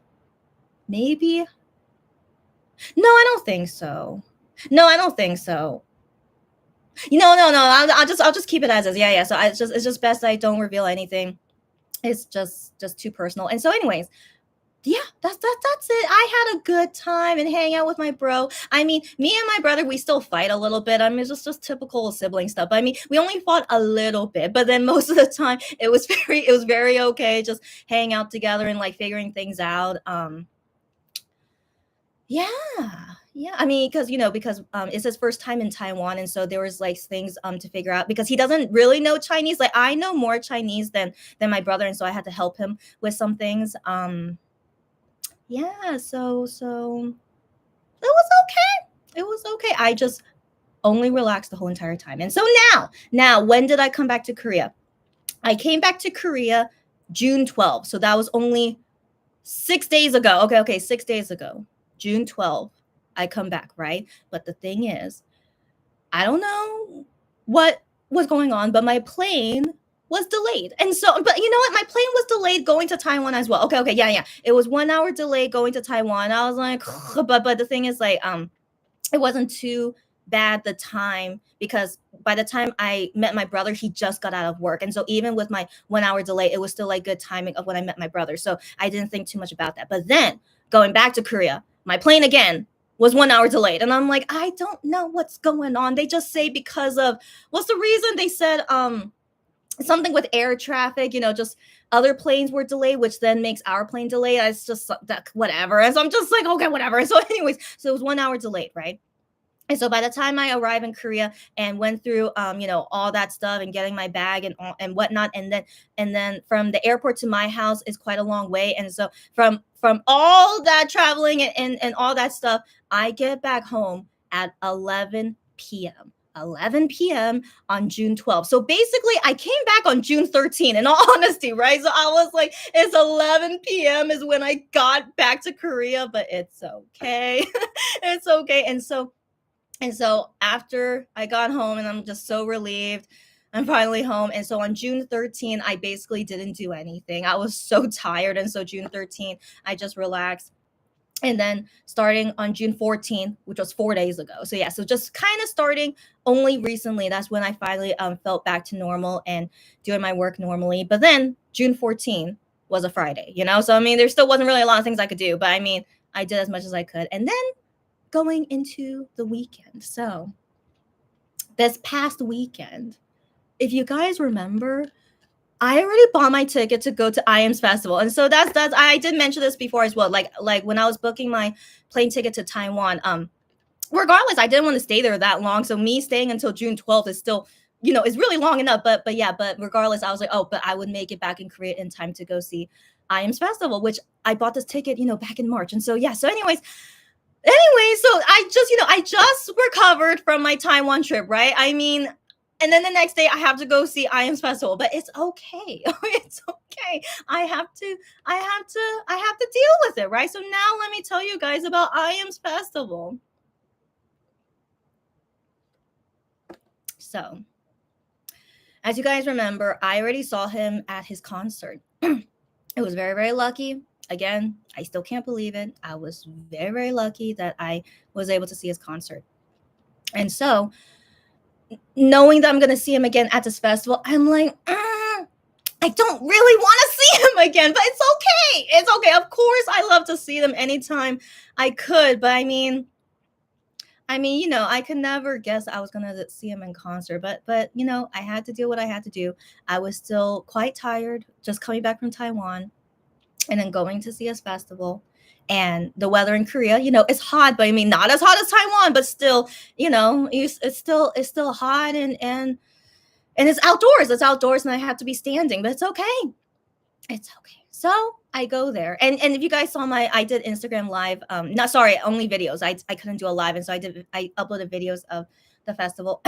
Maybe. No, I don't think so. No, I don't think so. No. I'll just keep it as is. Yeah. So it's just best I don't reveal anything. It's just too personal. And so anyways, Yeah, that's it. I had a good time and hang out with my bro. I mean, me and my brother, we still fight a little bit. I mean, it's just typical sibling stuff. I mean, we only fought a little bit, but then most of the time it was very okay. Just hang out together and like figuring things out. Yeah. Yeah. I mean, because it's his first time in Taiwan, and so there was like things to figure out because he doesn't really know Chinese. Like I know more Chinese than my brother, and so I had to help him with some things. Yeah, so it was okay. It was okay. I just only relaxed the whole entire time. And so now when did I come back to Korea? I came back to Korea June 12th. So that was only 6 days ago. Okay, 6 days ago. June 12th. I come back, right? But the thing is, I don't know what was going on, but my plane was delayed. And so, but you know what? My plane was delayed going to Taiwan as well. Okay, yeah. It was 1 hour delay going to Taiwan. I was like, but the thing is, like, it wasn't too bad the time because by the time I met my brother, he just got out of work. And so even with my 1 hour delay, it was still like good timing of when I met my brother. So I didn't think too much about that. But then going back to Korea, my plane again was 1 hour delayed. And I'm like, I don't know what's going on. They just say because of what's the reason? They said something with air traffic, just other planes were delayed, which then makes our plane delayed. It's just that whatever. And so I'm just like, okay, whatever. So anyways, so it was 1 hour delayed, right? And so by the time I arrived in Korea and went through, all that stuff and getting my bag and whatnot, and then from the airport to my house is quite a long way. And so from all that traveling and all that stuff, I get back home at 11 p.m. 11 p.m. on June 12th. So basically, I came back on June 13th, in all honesty, right? So I was like, it's 11 p.m. is when I got back to Korea, but it's okay. It's okay. And so after I got home, and I'm just so relieved, I'm finally home. And so on June 13th, I basically didn't do anything. I was so tired. And so June 13th, I just relaxed. And then starting on June 14th, which was 4 days ago. So yeah, so just kind of starting only recently, that's when I finally felt back to normal and doing my work normally. But then June 14th was a Friday. So I mean, there still wasn't really a lot of things I could do, but I mean, I did as much as I could. And then going into the weekend. So this past weekend, if you guys remember, I already bought my ticket to go to IAM's festival. And so that's I did mention this before as well. Like when I was booking my plane ticket to Taiwan, regardless, I didn't want to stay there that long. So me staying until June 12th is still, is really long enough. But regardless, I was like, oh, but I would make it back in Korea in time to go see IAM's festival, which I bought this ticket, back in March. And so yeah, so so I just recovered from my Taiwan trip, right? I mean, and then the next day I have to go see IAM's festival, but it's okay. It's okay. I have to deal with it, right? So now let me tell you guys about IAM's festival. So, as you guys remember, I already saw him at his concert. It was very, very lucky. Again, I still can't believe it. I was very, very lucky that I was able to see his concert. And so, knowing that I'm going to see him again at this festival, I'm like, I don't really want to see him again, but it's okay. It's okay. Of course, I love to see them anytime I could. But I mean, I could never guess I was going to see him in concert. But I had to do what I had to do. I was still quite tired just coming back from Taiwan and then going to see his festival. And the weather in Korea, it's hot, but I mean, not as hot as Taiwan, but still, it's still hot and it's outdoors. It's outdoors, and I have to be standing, but it's okay. It's okay. So I go there, and if you guys saw I did Instagram live. Only videos. I couldn't do a live, and so I uploaded videos of the festival.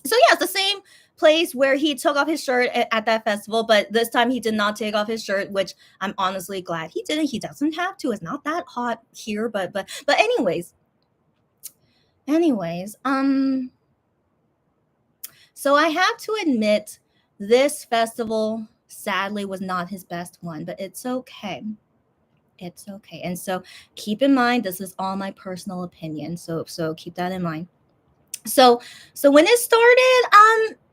So yeah, it's the same place where he took off his shirt at that festival, but this time he did not take off his shirt, which I'm honestly glad he didn't. He doesn't have to. It's not that hot here, but anyways. So I have to admit, this festival sadly was not his best one, but it's okay. It's okay. And so keep in mind, this is all my personal opinion. So keep that in mind. So when it started,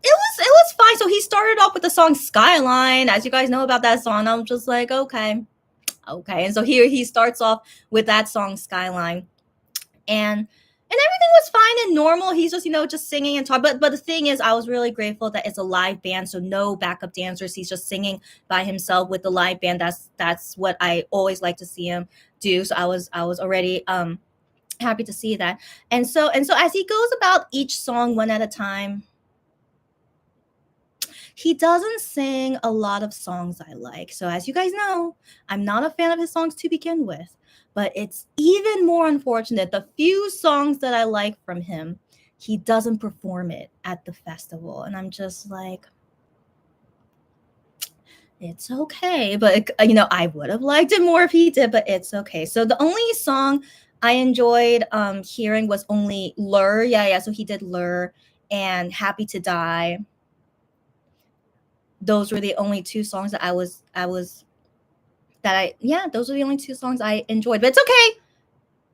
it was fine. So he started off with the song Skyline. As you guys know about that song, I'm just like, okay, Okay, and so here he starts off with that song Skyline, and everything was fine and normal. He's just, just singing and talking. But the thing is, I was really grateful that it's a live band, so no backup dancers. He's just singing by himself with the live band. That's what I always like to see him do. So I was already happy to see that. And so as he goes about each song one at a time, he doesn't sing a lot of songs I like. So as you guys know, I'm not a fan of his songs to begin with. But it's even more unfortunate. The few songs that I like from him, he doesn't perform it at the festival. And I'm just like, it's okay. But, I would have liked it more if he did, but it's okay. So the only song I enjoyed hearing was only Lure. Yeah. So he did Lure and Happy to Die. Those were the only two songs that those are the only two songs I enjoyed, but it's okay.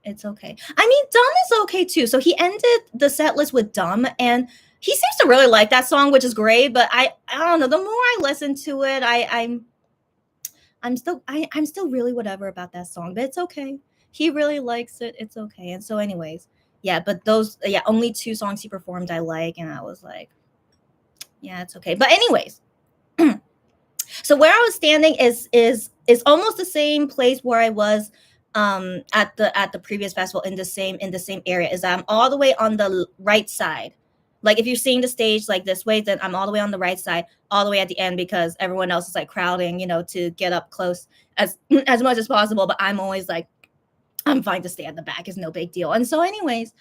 It's okay. I mean, Dumb is okay too. So he ended the set list with Dumb, and he seems to really like that song, which is great. But I don't know. The more I listen to it, I'm still really whatever about that song, but it's okay. He really likes it. It's okay. And so, anyways, yeah. But only two songs he performed I like, and I was like, yeah, it's okay. But anyways. So where I was standing is almost the same place where I was at the previous festival in the same area. Is I'm all the way on the right side. Like if you're seeing the stage like this way, then I'm all the way on the right side, all the way at the end, because everyone else is like crowding, to get up close as much as possible. But I'm always like, I'm fine to stay at the back. It's no big deal. And so, anyways,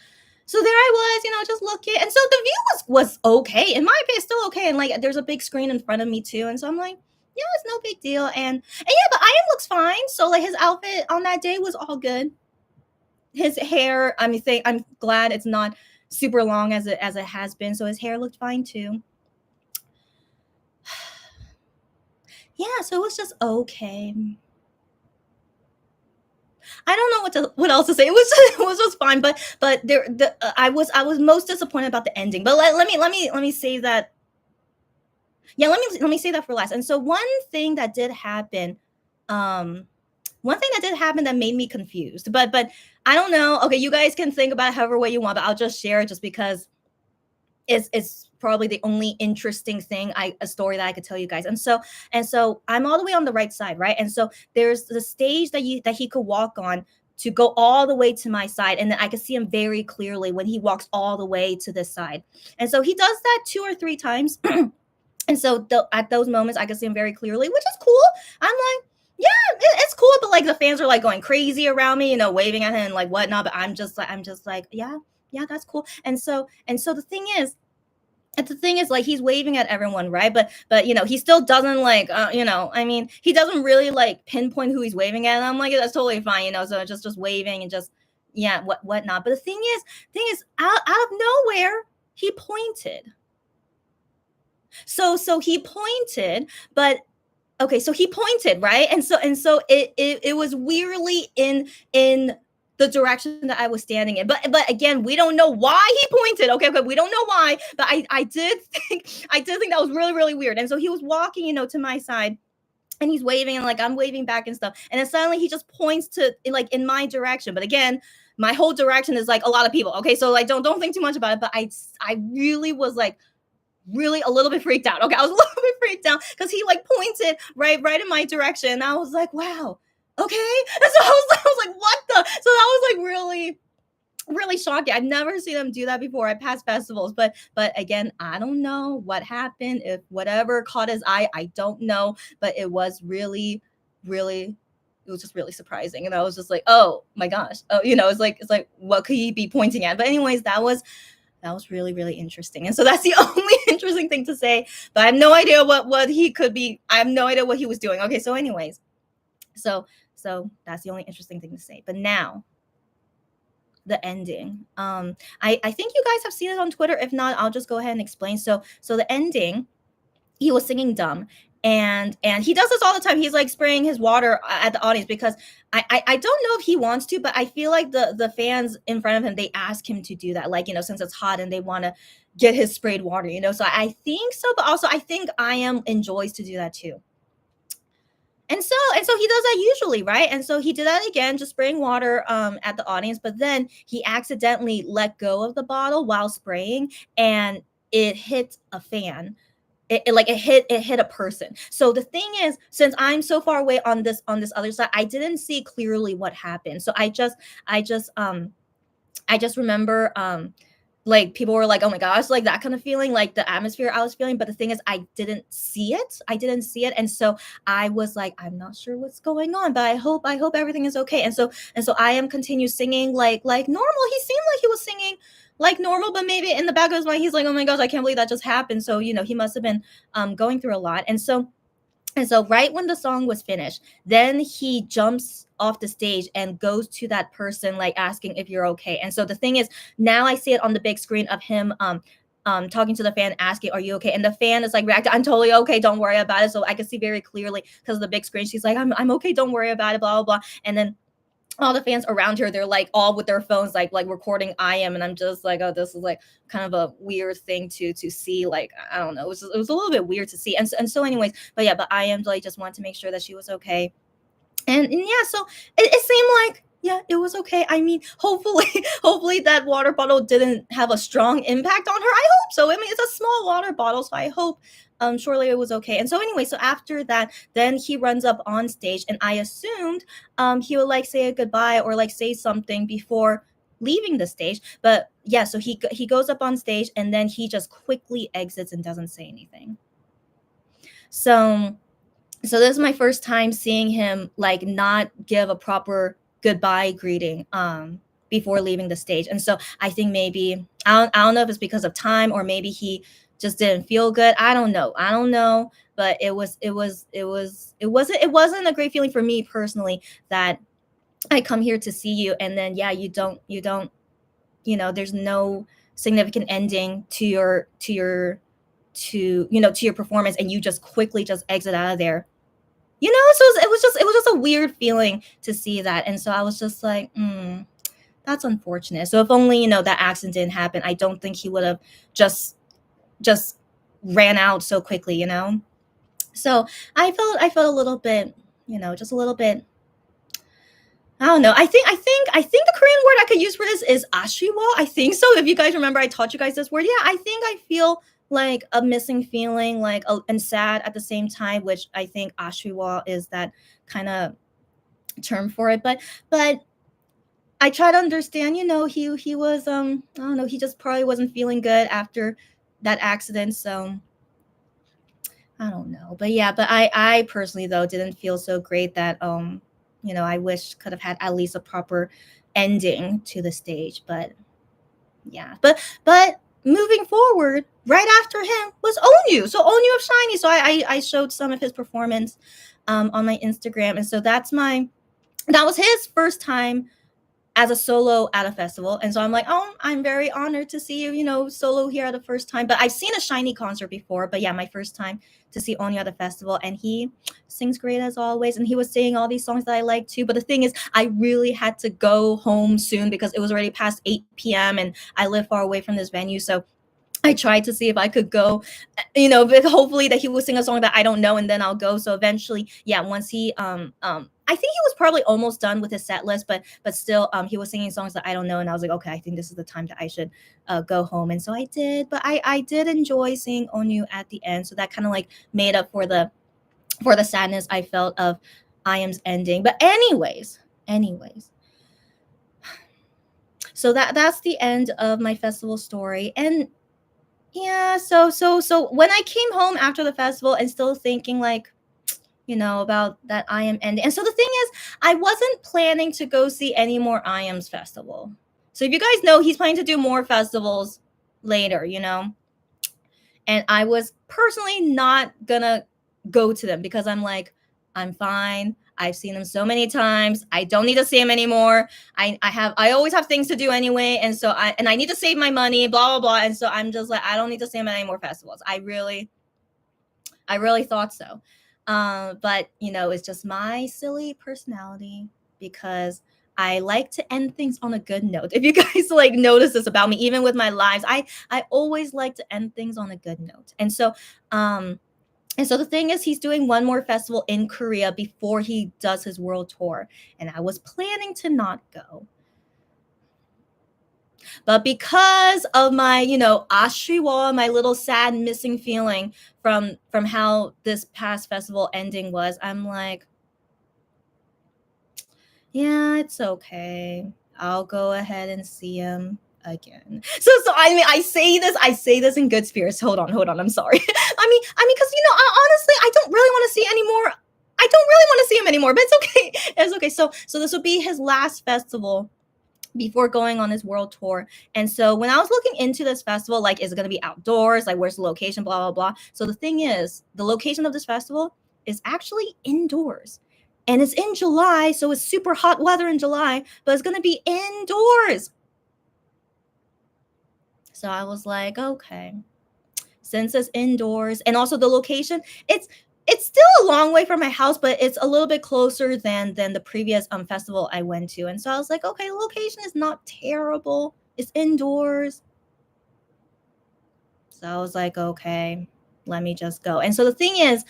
so there I was, just looking. And so the view was okay. In my opinion, it's still okay. And like there's a big screen in front of me too. And so I'm like, yeah, it's no big deal. And yeah, but Ian looks fine. So like his outfit on that day was all good. His hair, I'm glad it's not super long as it has been. So his hair looked fine too. Yeah, so it was just okay. I don't know what else to say. It was just fine, but I was most disappointed about the ending. But let me say that. Yeah, let me say that for last. And so one thing that did happen that made me confused. But I don't know. Okay, you guys can think about it however way you want, but I'll just share it just because it's probably the only interesting thing a story that I could tell you guys. And so I'm all the way on the right side, right? And so there's the stage that he could walk on to go all the way to my side, and then I could see him very clearly when he walks all the way to this side. And so he does that 2 or 3 times. And so at those moments, I could see him very clearly, which is cool. I'm like, yeah, it's cool. But like the fans are like going crazy around me, waving at him and like whatnot. But I'm just like, yeah, that's cool. And so the thing is, like he's waving at everyone, right? But he still doesn't like, he doesn't really like pinpoint who he's waving at. And I'm like, that's totally fine, So just waving and just whatnot. But the thing is, out of nowhere, he pointed. So he pointed, but okay, so he pointed, right? And so it was weirdly in the direction that I was standing in. But again, we don't know why he pointed. Okay, we don't know why, but I did think that was really, really weird. And so he was walking, to my side, and he's waving, and like I'm waving back and stuff. And then suddenly he just points to like in my direction. But again, my whole direction is like a lot of people. Okay, so like don't think too much about it. But I really was like really a little bit freaked out. Okay, I was a little bit freaked out because he like pointed right in my direction. And I was like, wow, okay. And so I was like, what the? So that was like really, really shocking. I've never seen them do that before at past festivals. But again, I don't know what happened. If whatever caught his eye, I don't know. But it was really, really, it was just really surprising. And I was just like, oh my gosh. Oh, it's like what could he be pointing at? But anyways, that was really, really interesting. And so that's the only interesting thing to say. But I have no idea what he could be. I have no idea what he was doing. Okay, so anyways. So that's the only interesting thing to say. But now, the ending. I think you guys have seen it on Twitter. If not, I'll just go ahead and explain. So the ending, he was singing Dumb. And he does this all the time. He's like spraying his water at the audience because I don't know if he wants to, but I feel like the fans in front of him, they ask him to do that. Like, since it's hot and they want to get his sprayed water, So I think so, but also I think I am enjoys to do that too. And so he does that usually, right? And so he did that again, just spraying water at the audience, but then he accidentally let go of the bottle while spraying, and it hit a fan. It hit a person. So the thing is, since I'm so far away on this other side, I didn't see clearly what happened. So I just remember like people were like, oh my gosh, like that kind of feeling, like the atmosphere I was feeling. But the thing is, I didn't see it. I didn't see it. And so I was like, I'm not sure what's going on, but I hope everything is okay. And so I am continue singing like normal. He seemed like he was singing like normal, but maybe in the back of his mind, he's like, oh my gosh, I can't believe that just happened. So, he must have been going through a lot. And so right when the song was finished, then he jumps off the stage and goes to that person, like asking if you're okay. And so the thing is, now I see it on the big screen of him talking to the fan, asking, are you okay? And the fan is like reacting, I'm totally okay, don't worry about it. So I can see very clearly because of the big screen. She's like, I'm okay, don't worry about it, blah blah blah. And then all the fans around her, they're like all with their phones, like recording I am. And I'm just like, oh, this is like kind of a weird thing to see. Like, I don't know, it was a little bit weird to see. And so anyways, but yeah, but I am like just wanted to make sure that she was okay. And yeah, so it seemed like, yeah, it was okay. I mean, hopefully hopefully that water bottle didn't have a strong impact on her. I hope so. I mean, it's a small water bottle, so I hope surely it was okay. And so anyway, so after that, then he runs up on stage, and I assumed he would like say a goodbye or like say something before leaving the stage. But yeah, so he goes up on stage, and then he just quickly exits and doesn't say anything. So so this is my first time seeing him like not give a proper goodbye greeting before leaving the stage. And so I think maybe I don't know if it's because of time, or maybe he just didn't feel good. I don't know, but it wasn't a great feeling for me personally, that I come here to see you, and then yeah, you don't there's no significant ending to your performance, and you just quickly just exit out of there. So it was just a weird feeling to see that. And so I was just like, that's unfortunate. So if only that accident didn't happen, I don't think he would have just ran out so quickly. So I felt a little bit, just a little bit. I don't know. I think the Korean word I could use for this is ashiwa. I think so. If you guys remember, I taught you guys this word. Yeah, I think I feel like a missing feeling, like and sad at the same time, which I think ashiwa is that kind of term for it. But I try to understand. He was I don't know. He just probably wasn't feeling good after that accident. So I don't know. But yeah, but I personally though didn't feel so great that I wish could have had at least a proper ending to the stage. But yeah. But moving forward, right after him was Onyu. So Onyu of Shiny. So I showed some of his performance on my Instagram. And so that was his first time as a solo at a festival. And so I'm like, oh, I'm very honored to see you, solo here at the first time. But I've seen a Shiny concert before. But yeah, my first time to see Onyo at the festival. And he sings great as always. And he was singing all these songs that I like too. But the thing is, I really had to go home soon because it was already past 8 p.m. and I live far away from this venue. So I tried to see if I could go, but hopefully that he will sing a song that I don't know, and then I'll go. So eventually, yeah, once he I think he was probably almost done with his set list, but still he was singing songs that I don't know, and I was like, okay, I think this is the time that I should go home. And so I did. But I did enjoy seeing Onyu at the end, so that kind of like made up for the sadness I felt of I Am's ending. But anyways, so that's the end of my festival story. And yeah, so when I came home after the festival and still thinking like, about that I Am ending. And so the thing is, I wasn't planning to go see any more I Am's festival. So if you guys know, he's planning to do more festivals later. And I was personally not gonna go to them because I'm like, I'm fine. I've seen him so many times. I don't need to see him anymore. I always have things to do anyway, and so I need to save my money, blah blah blah. And so I'm just like, I don't need to see him at any more festivals. I really thought so. But it's just my silly personality because I like to end things on a good note. If you guys like notice this about me, even with my lives, I always like to end things on a good note. And so And so the thing is, he's doing one more festival in Korea before he does his world tour. And I was planning to not go. But because of my, ashiwa, my little sad missing feeling from how this past festival ending was, I'm like, yeah, it's okay. I'll go ahead and see him again. So I mean, I say this in good spirits. Hold on, I'm sorry. Because honestly, I don't really want to see anymore. I don't really want to see him anymore, but it's okay. It's okay. So this will be his last festival before going on his world tour. And so when I was looking into this festival, like, is it going to be outdoors? Like, where's the location? Blah, blah, blah. So the thing is, the location of this festival is actually indoors. And it's in July, so it's super hot weather in July, but it's going to be indoors. So I was like, okay, since it's indoors, and also the location, it's still a long way from my house, but it's a little bit closer than the previous festival I went to. And so I was like, okay, the location is not terrible. It's indoors. So I was like, okay, let me just go. And so the thing is,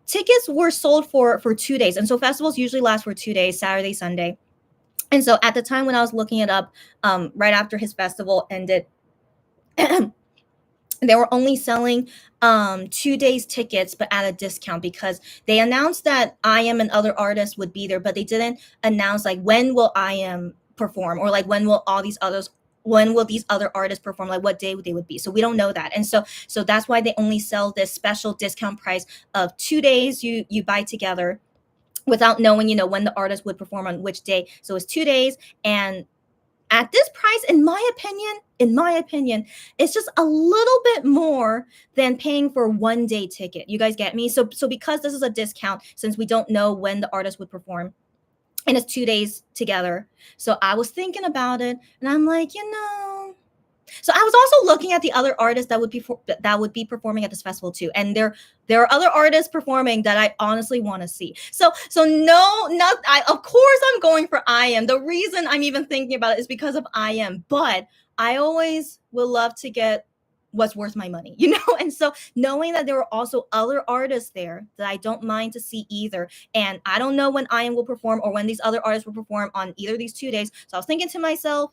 tickets were sold for 2 days. And so festivals usually last for 2 days, Saturday, Sunday. And so at the time when I was looking it up, right after his festival ended, they were only selling 2 days tickets, but at a discount, because they announced that I Am and other artists would be there, but they didn't announce like when will I Am perform, or like when will these other artists perform, like what day they would be. So we don't know that. And so that's why they only sell this special discount price of 2 days you buy together, without knowing, when the artist would perform on which day. So it's 2 days. And at this price, in my opinion, it's just a little bit more than paying for 1 day ticket. You guys get me? So because this is a discount, since we don't know when the artist would perform, and it's 2 days together. So I was thinking about it, and I'm like, So I was also looking at the other artists that would be performing at this festival too, and there are other artists performing that I honestly want to see. So no, not I. Of course, I'm going for I Am. The reason I'm even thinking about it is because of I Am, but I always will love to get what's worth my money, And so knowing that there are also other artists there that I don't mind to see either, and I don't know when I Am will perform or when these other artists will perform on either of these 2 days. So I was thinking to myself,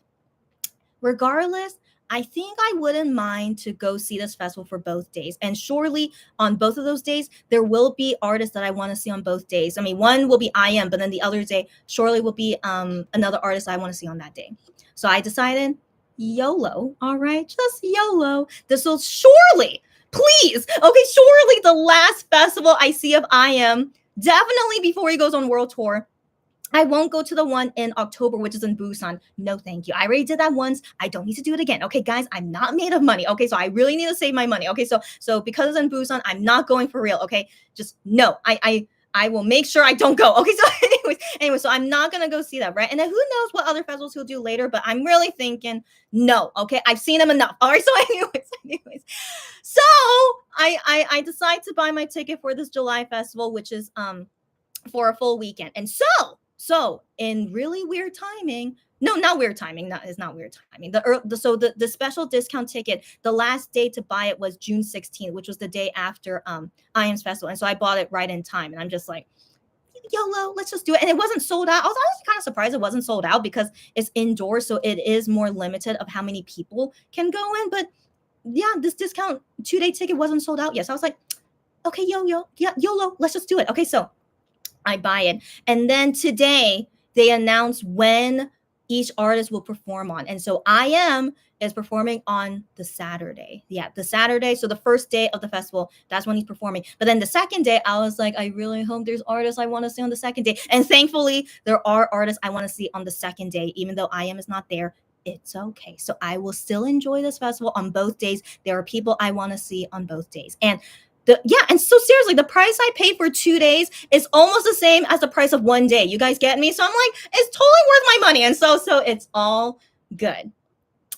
regardless, I think I wouldn't mind to go see this festival for both days. And surely on both of those days, there will be artists that I want to see on both days. I mean, one will be I Am, but then the other day surely will be another artist I want to see on that day. So I decided, YOLO, all right, just YOLO. This will surely, please, okay, surely the last festival I see of I Am, definitely before he goes on world tour. I won't go to the one in October, which is in Busan. No, thank you. I already did that once. I don't need to do it again. Okay, guys, I'm not made of money. Okay, so I really need to save my money. Okay, so because it's in Busan, I'm not going for real. Okay, just no. I will make sure I don't go. Okay, so anyways, so I'm not gonna go see that, right? And then who knows what other festivals he'll do later, but I'm really thinking no. Okay, I've seen him enough. All right, so anyways, so I decide to buy my ticket for this July festival, which is for a full weekend, and so in really weird timing, no, not weird timing, it's not weird timing. The special discount ticket, the last day to buy it was June 16th, which was the day after I Am's festival. And so I bought it right in time. And I'm just like, YOLO, let's just do it. And it wasn't sold out. I was honestly kind of surprised it wasn't sold out, because it's indoors, so it is more limited of how many people can go in. But yeah, this discount 2-day ticket wasn't sold out yet. So I was like, okay, YOLO, let's just do it. Okay, so I buy it. And then today they announce when each artist will perform on. And so I Am is performing on the Saturday. Yeah, the Saturday. So the first day of the festival, that's when he's performing. But then the second day, I was like, I really hope there's artists I want to see on the second day. And thankfully, there are artists I want to see on the second day, even though I Am is not there. It's okay. So I will still enjoy this festival on both days. There are people I want to see on both days. And and so seriously, the price I paid for 2 days is almost the same as the price of 1 day. You guys get me? So I'm like, it's totally worth my money. And so it's all good.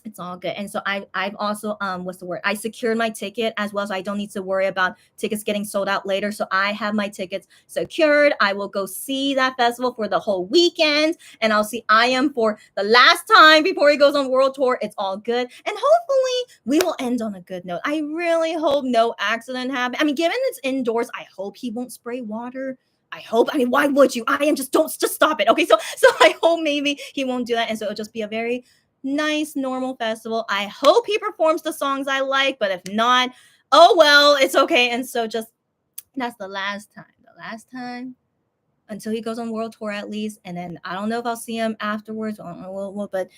It's all good. And so I've also what's the word? I secured my ticket as well, so I don't need to worry about tickets getting sold out later. So I have my tickets secured. I will go see that festival for the whole weekend, and I'll see I Am for the last time before he goes on world tour. It's all good, and hopefully we will end on a good note. I really hope no accident happens. I mean, given it's indoors, I hope he won't spray water. I hope. I mean, why would you? I Am, just stop it. Okay, so I hope maybe he won't do that, and so it'll just be a very nice normal festival. I hope he performs the songs I like, but if not, oh well, it's okay. And so just that's the last time until he goes on world tour at least, and then I don't know if I'll see him afterwards. I don't know, but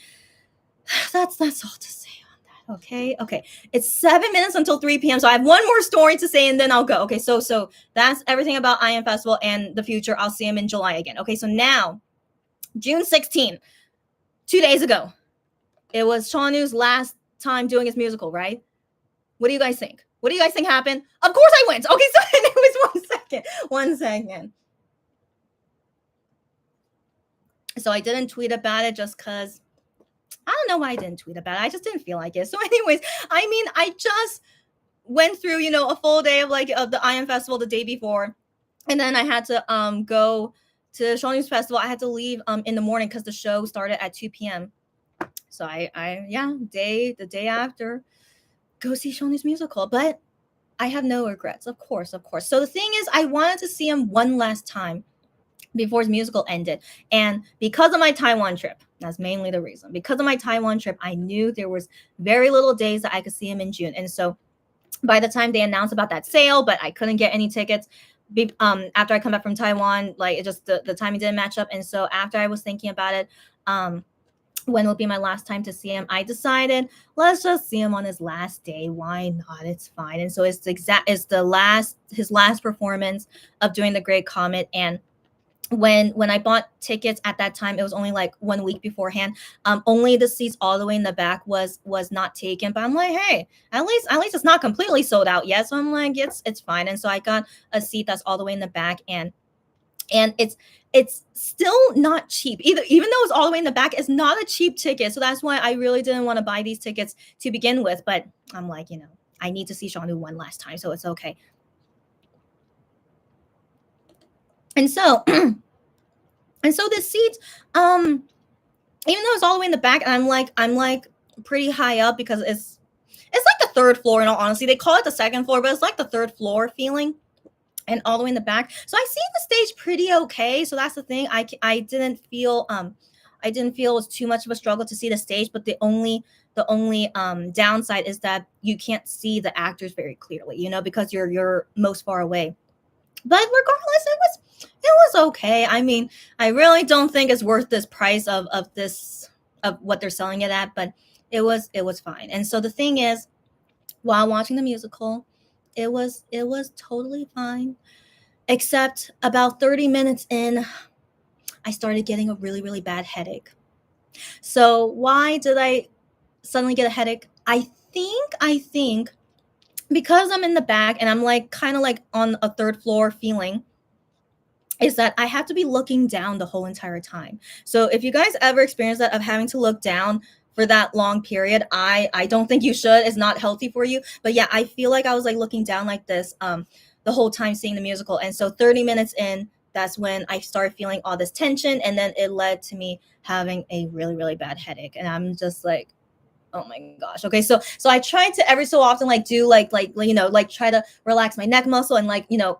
that's all to say on that. Okay, it's 7 minutes until 3 p.m. So I have one more story to say, and then I'll go. Okay, so that's everything about I Am Festival and the future. I'll see him in July again. Okay, so now June 16th, 2 days ago. It was Shownu's last time doing his musical, right? What do you guys think? What do you guys think happened? Of course I went. Okay, so it was 1 second. So I didn't tweet about it just because I don't know why I didn't tweet about it. I just didn't feel like it. So anyways, I mean, I just went through, a full day of the I Am Festival the day before. And then I had to go to Shownu's festival. I had to leave in the morning because the show started at 2 p.m. So the day after, go see Shownu's musical. But I have no regrets, of course. So the thing is, I wanted to see him one last time before his musical ended. And because of my Taiwan trip, that's mainly the reason. Because of my Taiwan trip, I knew there was very little days that I could see him in June. And so by the time they announced about that sale, but I couldn't get any tickets after I come back from Taiwan, like it just the timing didn't match up. And so after I was thinking about it, when will be my last time to see him, I decided let's just see him on his last day. Why not? It's fine. And so it's his last performance of Doing the Great Comet. And when I bought tickets at that time, it was only like 1 week beforehand. Only the seats all the way in the back was not taken. But I'm like, hey, at least it's not completely sold out yet. So I'm like, it's fine. And so I got a seat that's all the way in the back, and it's still not cheap either. Even though it's all the way in the back, it's not a cheap ticket. So that's why I really didn't want to buy these tickets to begin with. But I'm like, I need to see Shownu one last time, so it's okay. And so the seat, even though it's all the way in the back, and I'm like pretty high up because it's like the third floor. In all honesty, they call it the second floor, but it's like the third floor feeling, and all the way in the back. So I see the stage pretty okay. So that's the thing. I didn't feel it was too much of a struggle to see the stage, but the only downside is that you can't see the actors very clearly, because you're most far away. But regardless, it was okay. I mean, I really don't think it's worth this price of what they're selling it at, but it was fine. And so the thing is, while watching the musical, it was totally fine, except about 30 minutes in, I started getting a really, really bad headache. So why did I suddenly get a headache? I think because I'm in the back and I'm like kind of like on a third floor feeling, is that I have to be looking down the whole entire time. So if you guys ever experience that of having to look down for that long period, I don't think you should. It's not healthy for you. But yeah, I feel like I was like looking down like this the whole time seeing the musical. And so 30 minutes in, that's when I started feeling all this tension, and then it led to me having a really, really bad headache. And I'm just like, oh my gosh. Okay, so I tried to every so often like do like try to relax my neck muscle and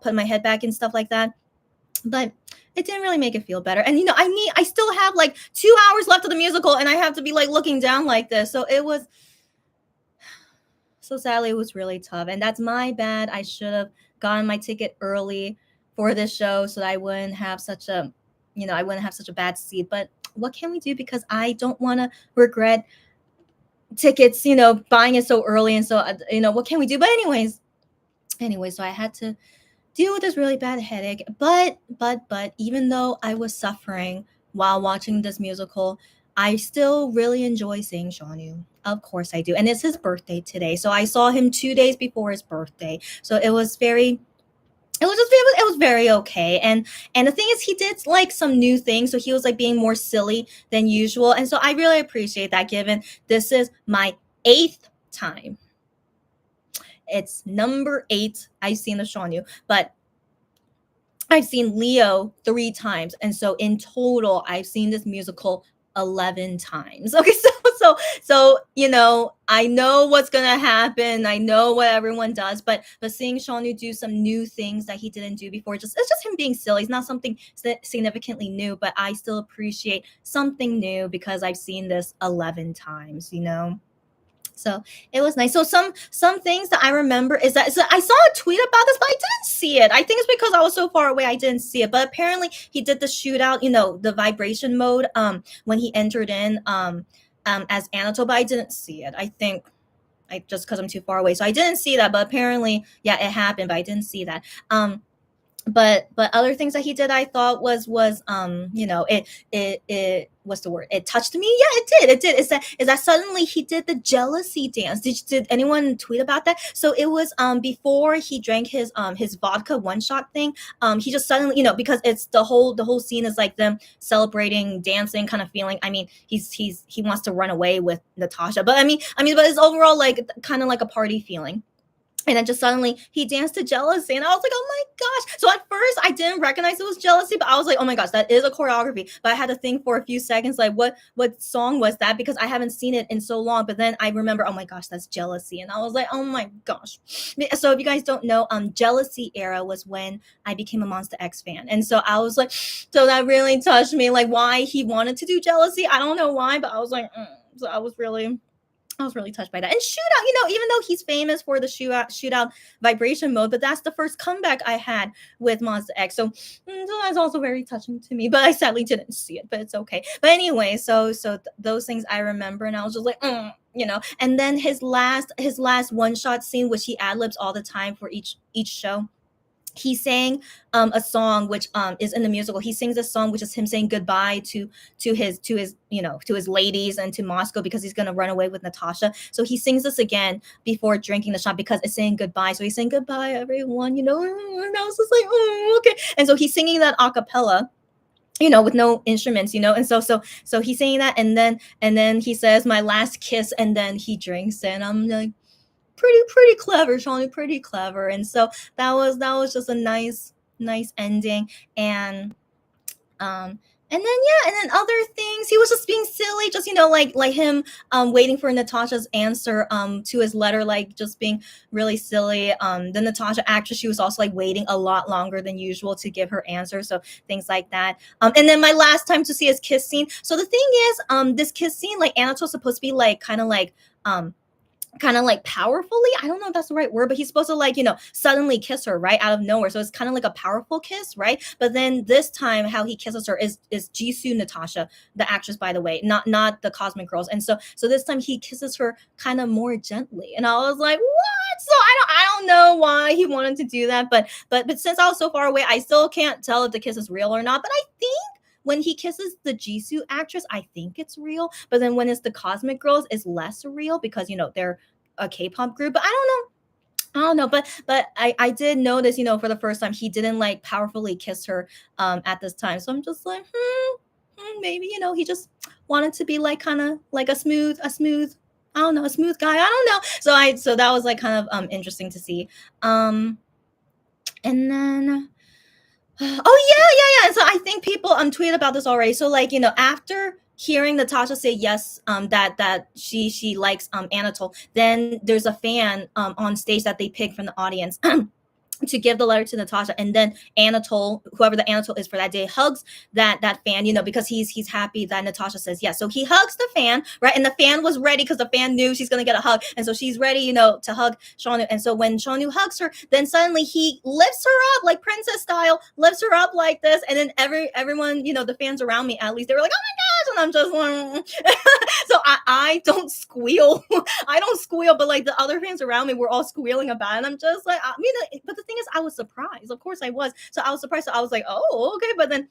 put my head back and stuff like that. But it didn't really make it feel better. And I still have like 2 hours left of the musical, and I have to be like looking down like this. So sadly it was really tough, and that's my bad. I should have gotten my ticket early for this show so that I wouldn't have such a bad seat. But what can we do? Because I don't want to regret tickets, buying it so early. And so, what can we do? But anyways, so I had to deal with this really bad headache. But even though I was suffering while watching this musical, I still really enjoy seeing Shownu. Of course I do. And it's his birthday today. So I saw him 2 days before his birthday. So it was very it was very okay. And the thing is, he did like some new things, so he was like being more silly than usual, and so I really appreciate that. Given this is my eighth time, it's number eight I've seen the Shownu, but I've seen Leo 3 times, and so in total, I've seen this musical 11 times. Okay, so I know what's gonna happen. I know what everyone does, but seeing Shonu do some new things that he didn't do before, just it's just him being silly. It's not something significantly new, but I still appreciate something new because I've seen this 11 times. So it was nice. So some things that I remember is that I saw a tweet about this, but I didn't see it. I think it's because I was so far away I didn't see it. But apparently he did the shootout, the vibration mode, when he entered in as Anatole, but I didn't see it. I think I just because I'm too far away. So I didn't see that, but apparently, yeah, it happened, but I didn't see that. But other things that he did I thought was it what's the word, it touched me. Yeah, it did. Is that suddenly he did the jealousy dance. Did anyone tweet about that? So it was before he drank his vodka one shot thing. He just suddenly, because it's the whole scene is like them celebrating, dancing, kind of feeling. I mean, he wants to run away with Natasha, but but it's overall like kind of like a party feeling. And then just suddenly he danced to jealousy. And I was like, oh my gosh. So at first I didn't recognize it was jealousy, but I was like, oh my gosh, that is a choreography. But I had to think for a few seconds, like what song was that? Because I haven't seen it in so long. But then I remember, oh my gosh, that's jealousy. And I was like, oh my gosh. So if you guys don't know, jealousy era was when I became a Monster X fan. And so I was like, so that really touched me. Like why he wanted to do jealousy. I don't know why, but I was like, so I was really touched by that. And shootout, even though he's famous for the shootout vibration mode, but that's the first comeback I had with Monster X. So that's also very touching to me. But I sadly didn't see it, but it's okay. But anyway, so those things I remember, and I was just like, And then his last one shot scene, which he ad libs all the time for each show. He sang a song which is in the musical. He sings a song which is him saying goodbye to his ladies and to Moscow because he's gonna run away with Natasha. So he sings this again before drinking the shot because it's saying goodbye. So he's saying goodbye, everyone. And I was just like, okay. And so he's singing that a cappella, with no instruments, and so he's saying that, and then he says my last kiss, and then he drinks, and I'm like, pretty clever, Shawnee, pretty clever. And so that was just a nice ending. And then yeah, and then other things, he was just being silly, just like him waiting for Natasha's answer to his letter, like just being really silly. The Natasha actress, she was also like waiting a lot longer than usual to give her answer, so things like that. And then my last time to see his kiss scene. So the thing is, this kiss scene, like Anatole's supposed to be like kind of like powerfully, I don't know if that's the right word, but he's supposed to like suddenly kiss her right out of nowhere, so it's kind of like a powerful kiss, right? But then this time how he kisses her is Jisoo Natasha, the actress, by the way, not the Cosmic Girls. And so this time he kisses her kind of more gently, and I was like, what? So I don't know why he wanted to do that, but since I was so far away, I still can't tell if the kiss is real or not. But I think when he kisses the Jisoo actress, I think it's real. But then when it's the Cosmic Girls, it's less real because they're a K-pop group. But I don't know. But I did notice, for the first time, he didn't like powerfully kiss her at this time. So I'm just like, maybe he just wanted to be like kind of like a smooth, I don't know, a smooth guy. I don't know. So that was like kind of interesting to see. And then. Oh yeah. And so I think people tweeted about this already. So like after hearing Natasha say yes, that she likes Anatole, then there's a fan on stage that they pick from the audience. To give the letter to Natasha, and then Anatole, whoever the Anatole is for that day, hugs that fan, because he's happy that Natasha says yes. So he hugs the fan, right? And the fan was ready because the fan knew she's gonna get a hug, and so she's ready, to hug Shownu. And so when Shownu hugs her, then suddenly he lifts her up like princess style, lifts her up like this, and then everyone, the fans around me, at least, they were like, oh my gosh, and I'm just like, so I don't squeal, but like the other fans around me were all squealing about it, and I'm just like, but the thing is, I was surprised. Of course I was. So I was surprised. So I was like, oh, okay. But then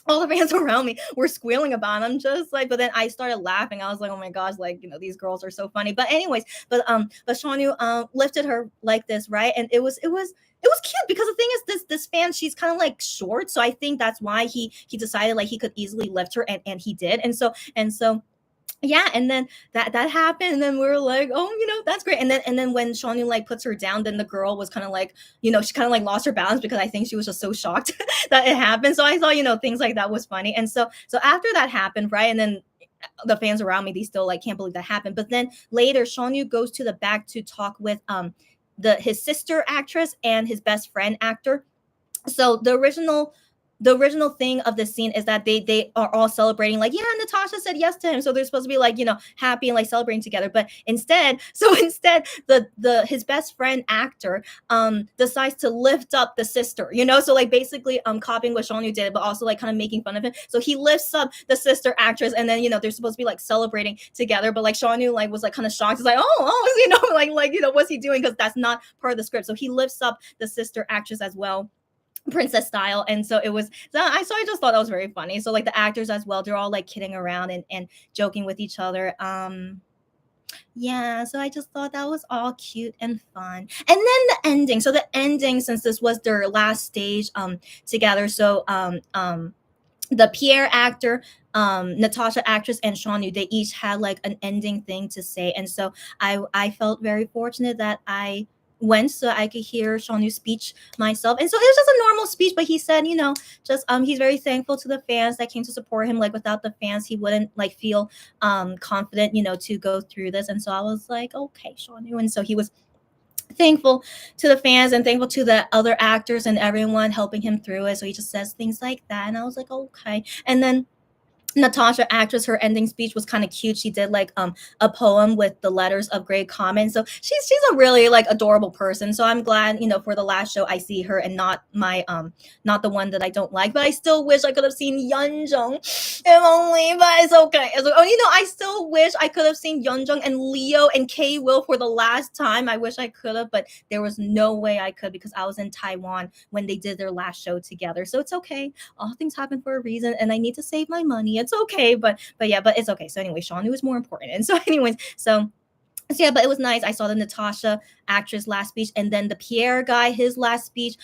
all the fans around me were squealing about it. I'm just like, but then I started laughing. I was like, oh my gosh, like, these girls are so funny. But anyways, but Shawnu lifted her like this, right? And it was cute because the thing is, this fan, she's kind of like short. So I think that's why he decided like he could easily lift her, and he did. And so yeah, and then that happened, and then we were like, oh, that's great. And then when Shawnee like puts her down, then the girl was kind of like, she kind of like lost her balance because I think she was just so shocked that it happened. So I thought, things like that was funny. And so after that happened, right, and then the fans around me, they still like can't believe that happened. But then later, Shawnee goes to the back to talk with the his sister actress and his best friend actor. So the original thing of the scene is that they are all celebrating, like, yeah, Natasha said yes to him, so they're supposed to be like, happy and like celebrating together. But instead, the his best friend actor decides to lift up the sister, so like basically copying what Shonu did, but also like kind of making fun of him. So he lifts up the sister actress, and then they're supposed to be like celebrating together, but like Shonu like was like kind of shocked. He's like, oh, like what's he doing, because that's not part of the script. So he lifts up the sister actress as well, princess style. And so it was, I just thought that was very funny. So like the actors as well, they're all like kidding around and joking with each other. Yeah, so I just thought that was all cute and fun. And then the ending, since this was their last stage together, so the Pierre actor, Natasha actress, and Shawnu, they each had like an ending thing to say. And so I felt very fortunate that I went so I could hear Shawnu's speech myself. And so it was just a normal speech, but he said, just he's very thankful to the fans that came to support him. Like without the fans, he wouldn't like feel confident, to go through this. And so I was like, okay, Shawnu. And so he was thankful to the fans and thankful to the other actors and everyone helping him through it. So he just says things like that. And I was like, okay. And then Natasha actress, her ending speech was kind of cute. She did like a poem with the letters of great comment. So she's a really like adorable person. So I'm glad, for the last show I see her and not the one that I don't like. But I still wish I could have seen Yeonjung, if only. But it's okay. I still wish I could have seen Yeonjung and Leo and K Will for the last time. I wish I could have, but there was no way I could because I was in Taiwan when they did their last show together. So it's okay, all things happen for a reason, and I need to save my money. It's okay, but yeah, but it's okay. So anyway, Shawnu was more important. And so anyways, so yeah, but it was nice. I saw the Natasha actress last speech, and then the Pierre guy, his last speech.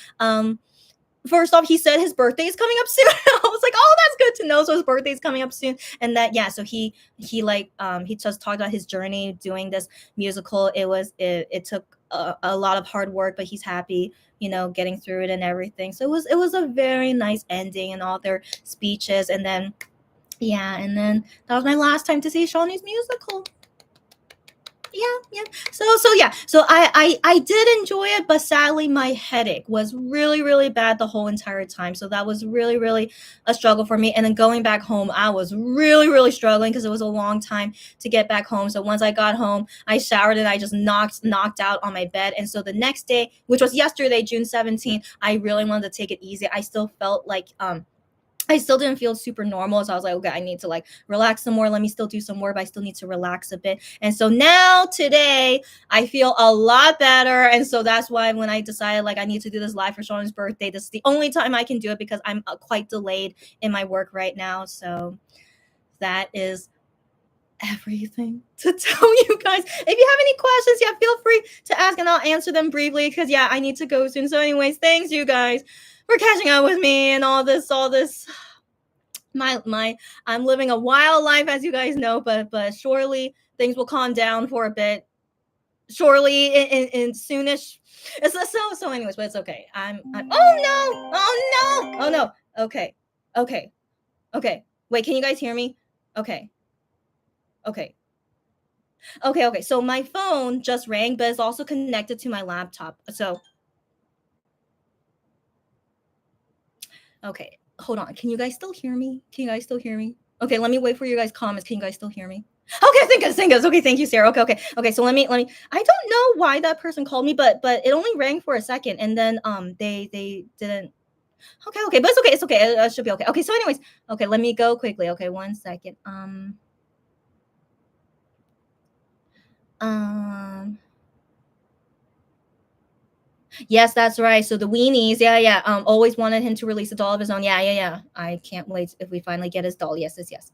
First off, he said his birthday is coming up soon. I was like, oh, that's good to know. So his birthday is coming up soon. And that, yeah, so he like he just talked about his journey doing this musical. It took a lot of hard work, but he's happy, getting through it and everything. So it was a very nice ending and all their speeches. And then yeah, and then that was my last time to see Shawnee's musical. Yeah. So yeah, so I did enjoy it, but sadly my headache was really really bad the whole entire time. So that was really really a struggle for me. And then going back home, I was really really struggling because it was a long time to get back home. So once I got home, I showered and I just knocked out on my bed. And so the next day, which was yesterday, June 17th, I really wanted to take it easy. I still felt like I still didn't feel super normal. So I was like, okay, I need to like relax some more. Let me still do some more, but I still need to relax a bit. And so now today I feel a lot better. And so that's why when I decided like I need to do this live for Shauna's birthday, this is the only time I can do it because I'm quite delayed in my work right now. So that is everything to tell you guys. If you have any questions, yeah, feel free to ask and I'll answer them briefly because yeah, I need to go soon. So anyways, thanks you guys for catching up with me and all this my I'm living a wild life as you guys know, but surely things will calm down for a bit, surely in soonish. So anyways, but it's okay. I'm oh no. Okay, wait, can you guys hear me? Okay, okay, okay, so my phone just rang, but it's also connected to my laptop. So okay, hold on. Can you guys still hear me? Okay, let me wait for you guys' comments. Can you guys still hear me? Okay, thank us. Okay, thank you, Sarah. Okay. So let me. I don't know why that person called me, but it only rang for a second, and then they didn't. Okay, but it's okay. It's okay. It should be okay. Okay, so anyways, okay, let me go quickly. Okay, 1 second. Um. Yes, that's right. So the weenies, yeah, yeah. Always wanted him to release a doll of his own. Yeah, yeah, yeah. I can't wait if we finally get his doll. Yes, yes, yes.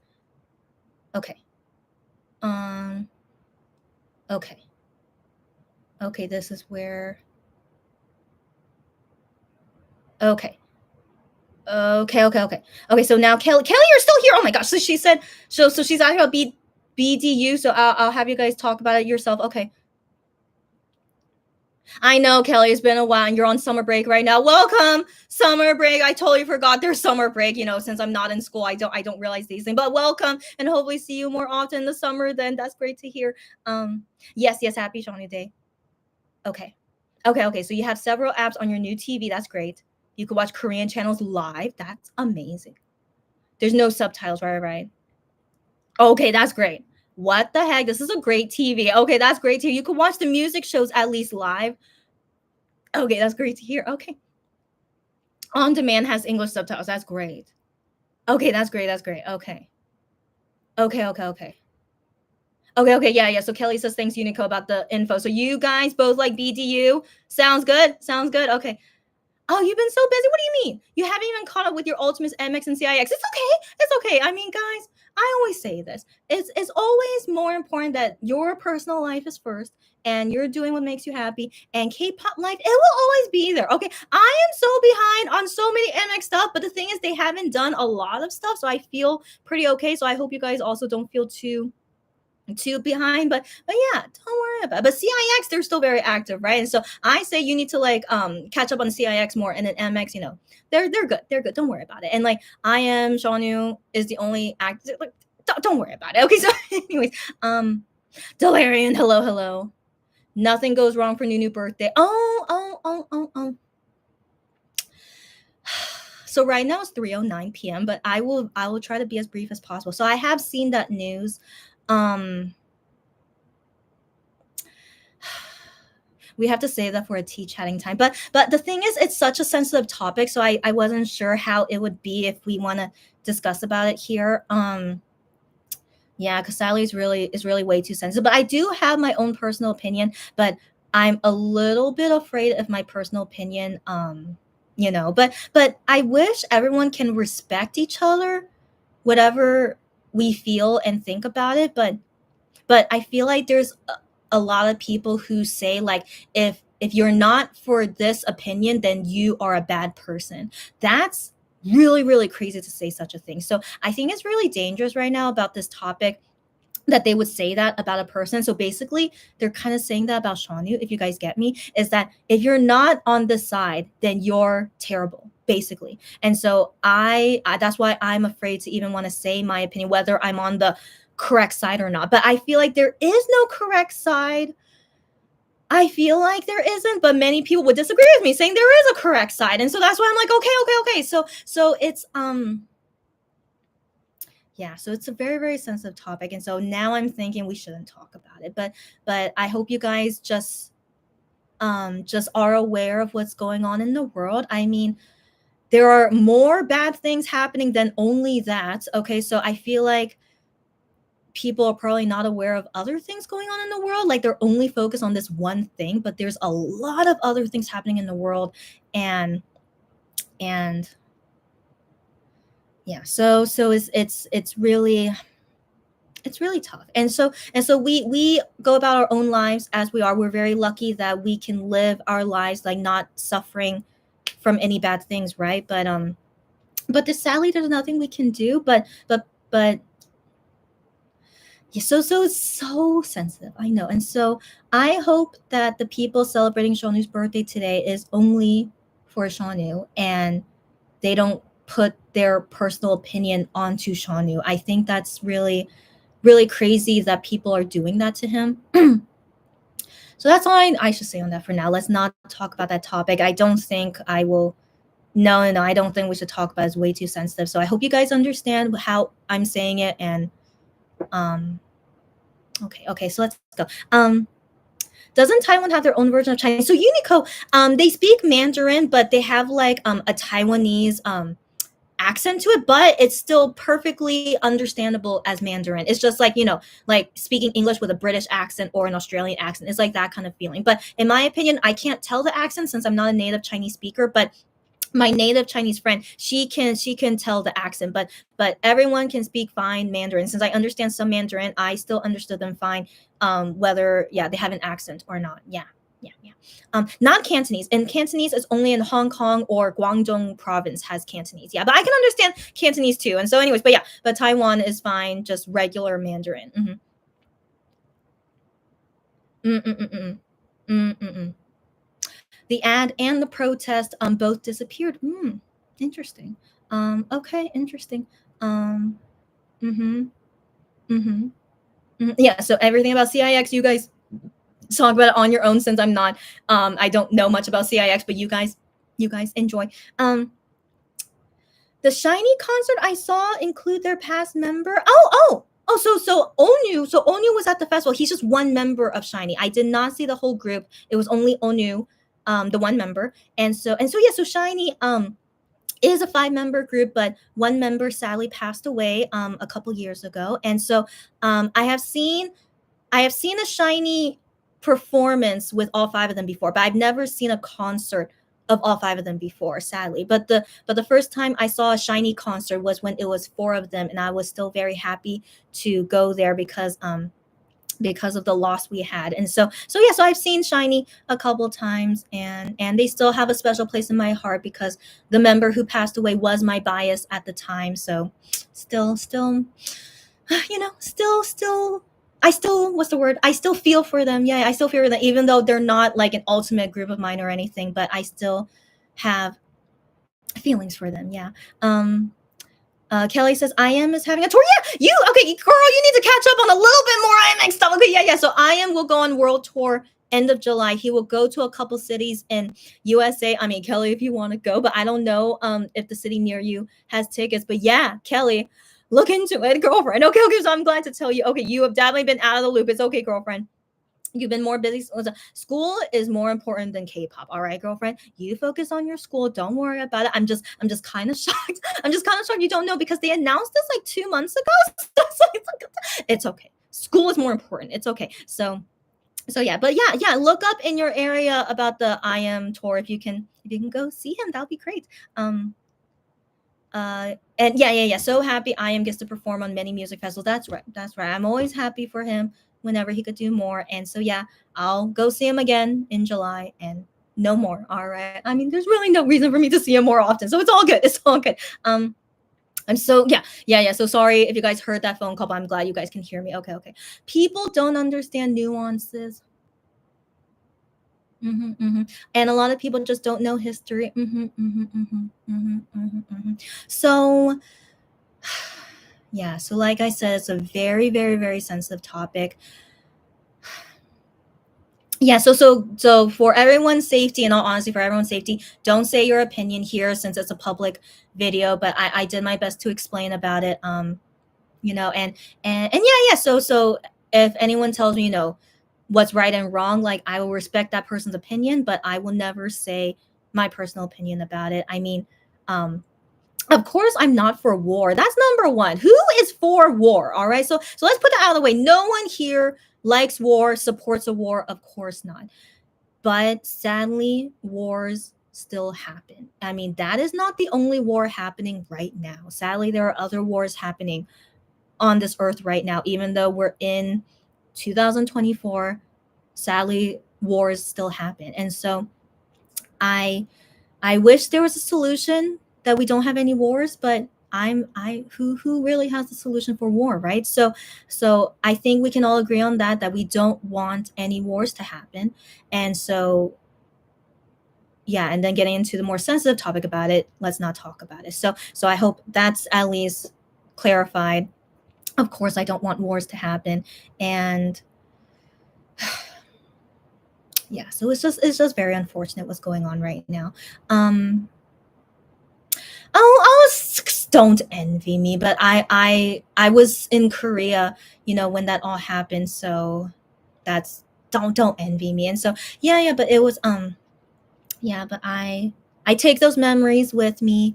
Okay. Um. Okay. Okay. This is where. Okay. Okay. Okay. Okay. Okay. So now Kelly, you're still here. Oh my gosh. So she said. So she's out here about BDU. So I'll have you guys talk about it yourself. Okay. I know, Kelly, it's been a while and you're on summer break right now. Welcome, summer break. I totally forgot there's summer break. Since I'm not in school, I don't realize these things. But welcome and hopefully see you more often in the summer then. That's great to hear. Yes, yes, happy Shawnee Day. Okay. Okay, okay. So you have several apps on your new TV. That's great. You can watch Korean channels live. That's amazing. There's no subtitles, right? Right. Okay, that's great. What the heck? This is a great TV. Okay, that's great to hear. You can watch the music shows at least live. Okay, that's great to hear. Okay. On demand has English subtitles. That's great. Okay, that's great. That's great. Okay. Okay, okay, okay. Okay, okay, yeah, yeah. So Kelly says thanks, Unico, about the info. So you guys both like BDU. Sounds good. Sounds good. Okay. Oh, you've been so busy. What do you mean? You haven't even caught up with your Ultimates MX and CIX. It's okay. It's okay. I mean, guys, I always say this. It's always more important that your personal life is first and you're doing what makes you happy. And K-pop life, it will always be there. Okay. I am so behind on so many MX stuff, but the thing is they haven't done a lot of stuff. So I feel pretty okay. So I hope you guys also don't feel too behind, but yeah, don't worry about it. But CIX, they're still very active, right? And so I say you need to like catch up on CIX more, and then MX, they're good, they're good. Don't worry about it. And like I am Shownu is the only act. Like, don't worry about it. Okay, so anyways, Delarian, hello, hello. Nothing goes wrong for Nunu birthday. Oh. So right now it's 3:09 p.m., but I will try to be as brief as possible. So I have seen that news. We have to save that for a tea chatting time. But the thing is, it's such a sensitive topic, so I wasn't sure how it would be if we want to discuss about it here. Yeah, because Sally is really way too sensitive. But I do have my own personal opinion, but I'm a little bit afraid of my personal opinion. But I wish everyone can respect each other, whatever we feel and think about it. But I feel like there's a lot of people who say like if you're not for this opinion, then you are a bad person. That's really crazy to say such a thing. So I think it's really dangerous right now about this topic that they would say that about a person. So basically, they're kind of saying that about Shawnu, if you guys get me, is that if you're not on this side, then you're terrible, basically. And so I that's why I'm afraid to even want to say my opinion, whether I'm on the correct side or not. But I feel like there is no correct side. I feel like there isn't, but many people would disagree with me saying there is a correct side. And so that's why I'm like, okay. So it's yeah, so it's a very sensitive topic, and so now I'm thinking we shouldn't talk about it. But I hope you guys just are aware of what's going on in the world. I mean, there are more bad things happening than only that. Okay, so I feel like people are probably not aware of other things going on in the world. Like they're only focused on this one thing, but there's a lot of other things happening in the world, and yeah, so it's really tough. And so we go about our own lives as we are. We're very lucky that we can live our lives like not suffering from any bad things, right? But sadly there's nothing we can do. But yeah, so it's so sensitive, I know. And so I hope that the people celebrating Shawnu's birthday today is only for Shawnu, and they don't put their personal opinion onto Shawnu. I think that's really crazy that people are doing that to him. So that's all I should say on that for now. Let's not talk about that topic. I don't think I will. No, I don't think we should talk about it. It's way too sensitive. So I hope you guys understand how I'm saying it. And okay. So let's go. Doesn't Taiwan have their own version of Chinese? So Unico, they speak Mandarin, but they have like a Taiwanese accent to it, but it's still perfectly understandable as Mandarin. It's just like, like speaking English with a British accent or an Australian accent. It's like that kind of feeling. But in my opinion, I can't tell the accent since I'm not a native Chinese speaker, but my native Chinese friend, she can tell the accent, but everyone can speak fine Mandarin. Since I understand some Mandarin, I still understood them fine, whether they have an accent or not. Yeah. Not Cantonese. And Cantonese is only in Hong Kong or Guangdong province has Cantonese. Yeah, but I can understand Cantonese too. And so, anyways, but Taiwan is fine, just regular Mandarin. Mm-mm. The ad and the protest both disappeared. Interesting. Okay, interesting. Mhm. Mhm. Yeah, so everything about CIX, you guys talk about it on your own since I don't know much about CIX, but you guys enjoy. The Shiny concert I saw include their past member. So Onu was at the festival. He's just one member of Shiny. I did not see the whole group. It was only Onu, the one member. So Shiny is a 5-member group, but one member sadly passed away a couple years ago. And so I have seen a Shiny performance with all 5 of them before, but I've never seen a concert of all 5 of them before, sadly. But the first time I saw a Shiny concert was when it was 4 of them, and I was still very happy to go there because of the loss we had. And so I've seen Shiny a couple times, and they still have a special place in my heart because the member who passed away was my bias at the time. So still still I still what's the word? I still feel for them. Yeah, I still feel for them, even though they're not like an ultimate group of mine or anything, but I still have feelings for them. Yeah. Kelly says IM is having a tour. Yeah, okay, girl, you need to catch up on a little bit more IMX stuff. Okay, yeah. So IM will go on world tour end of July. He will go to a couple cities in USA. I mean, Kelly, if you want to go, but I don't know if the city near you has tickets. But yeah, Kelly, look into it, girlfriend. Okay, so I'm glad to tell you. Okay, you have definitely been out of the loop. It's okay, girlfriend. You've been more busy. School is more important than K-pop. All right, girlfriend. You focus on your school. Don't worry about it. I'm just kind of shocked. I'm just kind of shocked you don't know because they announced this like 2 months ago. It's okay. School is more important. It's okay. So yeah, but yeah. Look up in your area about the IM tour if you can go see him. That'll be great. And yeah. So happy IM gets to perform on many music festivals. That's right. I'm always happy for him whenever he could do more. And so yeah, I'll go see him again in July and no more. All right. I mean, there's really no reason for me to see him more often. So it's all good. It's all good. And so yeah. So sorry if you guys heard that phone call, but I'm glad you guys can hear me. Okay. People don't understand nuances. And a lot of people just don't know history. So yeah, so like I said, it's a very, very, very sensitive topic. Yeah, so for everyone's safety, in all honesty, for everyone's safety, don't say your opinion here since it's a public video, but I did my best to explain about it. And yeah. So if anyone tells me, what's right and wrong, like I will respect that person's opinion, but I will never say my personal opinion about it. I mean, of course I'm not for war. That's number one. Who is for war? All right. So let's put that out of the way. No one here likes war, supports a war. Of course not. But sadly, wars still happen. I mean, that is not the only war happening right now. Sadly, there are other wars happening on this earth right now, even though we're in 2024. Sadly, wars still happen. And so I wish there was a solution that we don't have any wars, but who really has the solution for war, right? So I think we can all agree on that we don't want any wars to happen. And so yeah, and then getting into the more sensitive topic about it, let's not talk about it. So I hope that's at least clarified. Of course, I don't want wars to happen. And yeah, so it's just very unfortunate what's going on right now. Don't envy me, but I was in Korea, when that all happened. So that's don't envy me. And so yeah, but it was but I take those memories with me.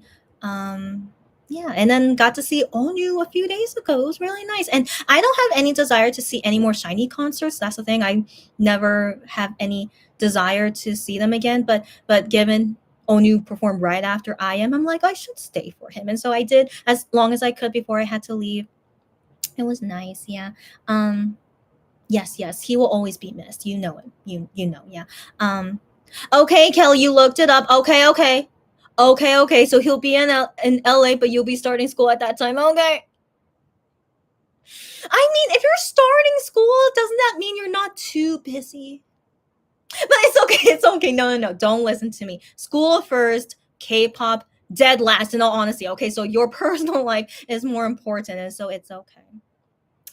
Yeah, and then got to see Onu a few days ago. It was really nice. And I don't have any desire to see any more Shiny concerts. That's the thing. I never have any desire to see them again. But given Onu performed right after I am, I'm like, I should stay for him. And so I did as long as I could before I had to leave. It was nice, yeah. Um, yes, yes, he will always be missed. You know it. You know, yeah. Um, okay, Kelly, you looked it up. Okay, okay. Okay, okay. So he'll be in LA, but you'll be starting school at that time. Okay. I mean, if you're starting school, doesn't that mean you're not too busy? But it's okay. It's okay. No, no, no. Don't listen to me. School first, K-pop dead last, in all honesty. Okay, so your personal life is more important, and so it's okay.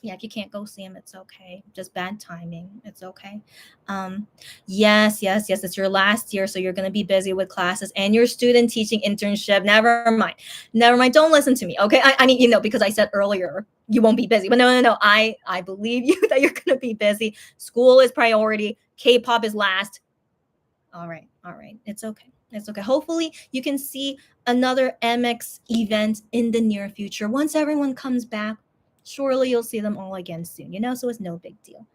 Yeah, if you can't go see him, it's okay. Just bad timing. It's okay. Um, yes, yes, yes. It's your last year, so you're gonna be busy with classes and your student teaching internship. Never mind. Never mind. Don't listen to me. Okay. I mean, because I said earlier you won't be busy. But no, no, no. I believe you that you're gonna be busy. School is priority. K-pop is last. All right, all right. It's okay. It's okay. Hopefully, you can see another MX event in the near future. Once everyone comes back, surely you'll see them all again soon, so it's no big deal.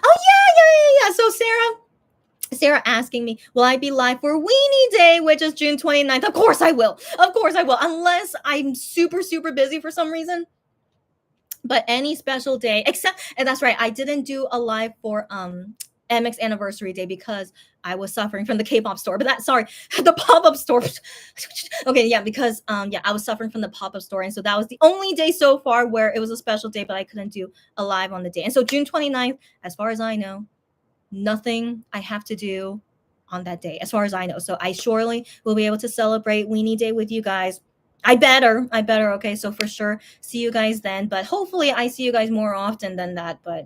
Oh, yeah, yeah, yeah, yeah. So, Sarah asking me, will I be live for Weenie Day, which is June 29th? Of course I will. Of course I will. Unless I'm super, super busy for some reason. But any special day, except, and that's right, I didn't do a live for MX anniversary day because I was suffering from the K-pop store. But sorry, the pop-up store. Okay, yeah, because yeah, I was suffering from the pop-up store, and so that was the only day so far where it was a special day, but I couldn't do a live on the day. And so June 29th, as far as I know, nothing I have to do on that day, as far as I know. So I surely will be able to celebrate Weenie Day with you guys. I better. Okay, so for sure, see you guys then. But hopefully, I see you guys more often than that. But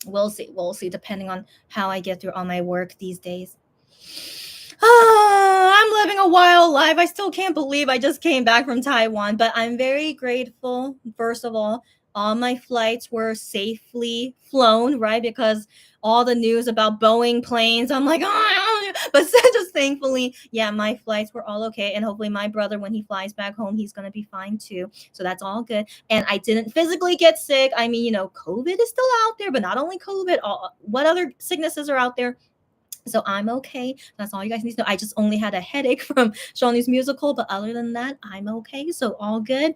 we'll see. We'll see, depending on how I get through all my work these days. I'm living a wild life. I still can't believe I just came back from Taiwan, but I'm very grateful. First of all my flights were safely flown, right? Because all the news about Boeing planes, I'm like, oh, but just thankfully, yeah, my flights were all okay. And hopefully my brother, when he flies back home, he's going to be fine too. So that's all good. And I didn't physically get sick. I mean, COVID is still out there, but not only COVID, what other sicknesses are out there? So I'm okay. That's all you guys need to know. I just only had a headache from Shownu's musical, but other than that, I'm okay. So all good.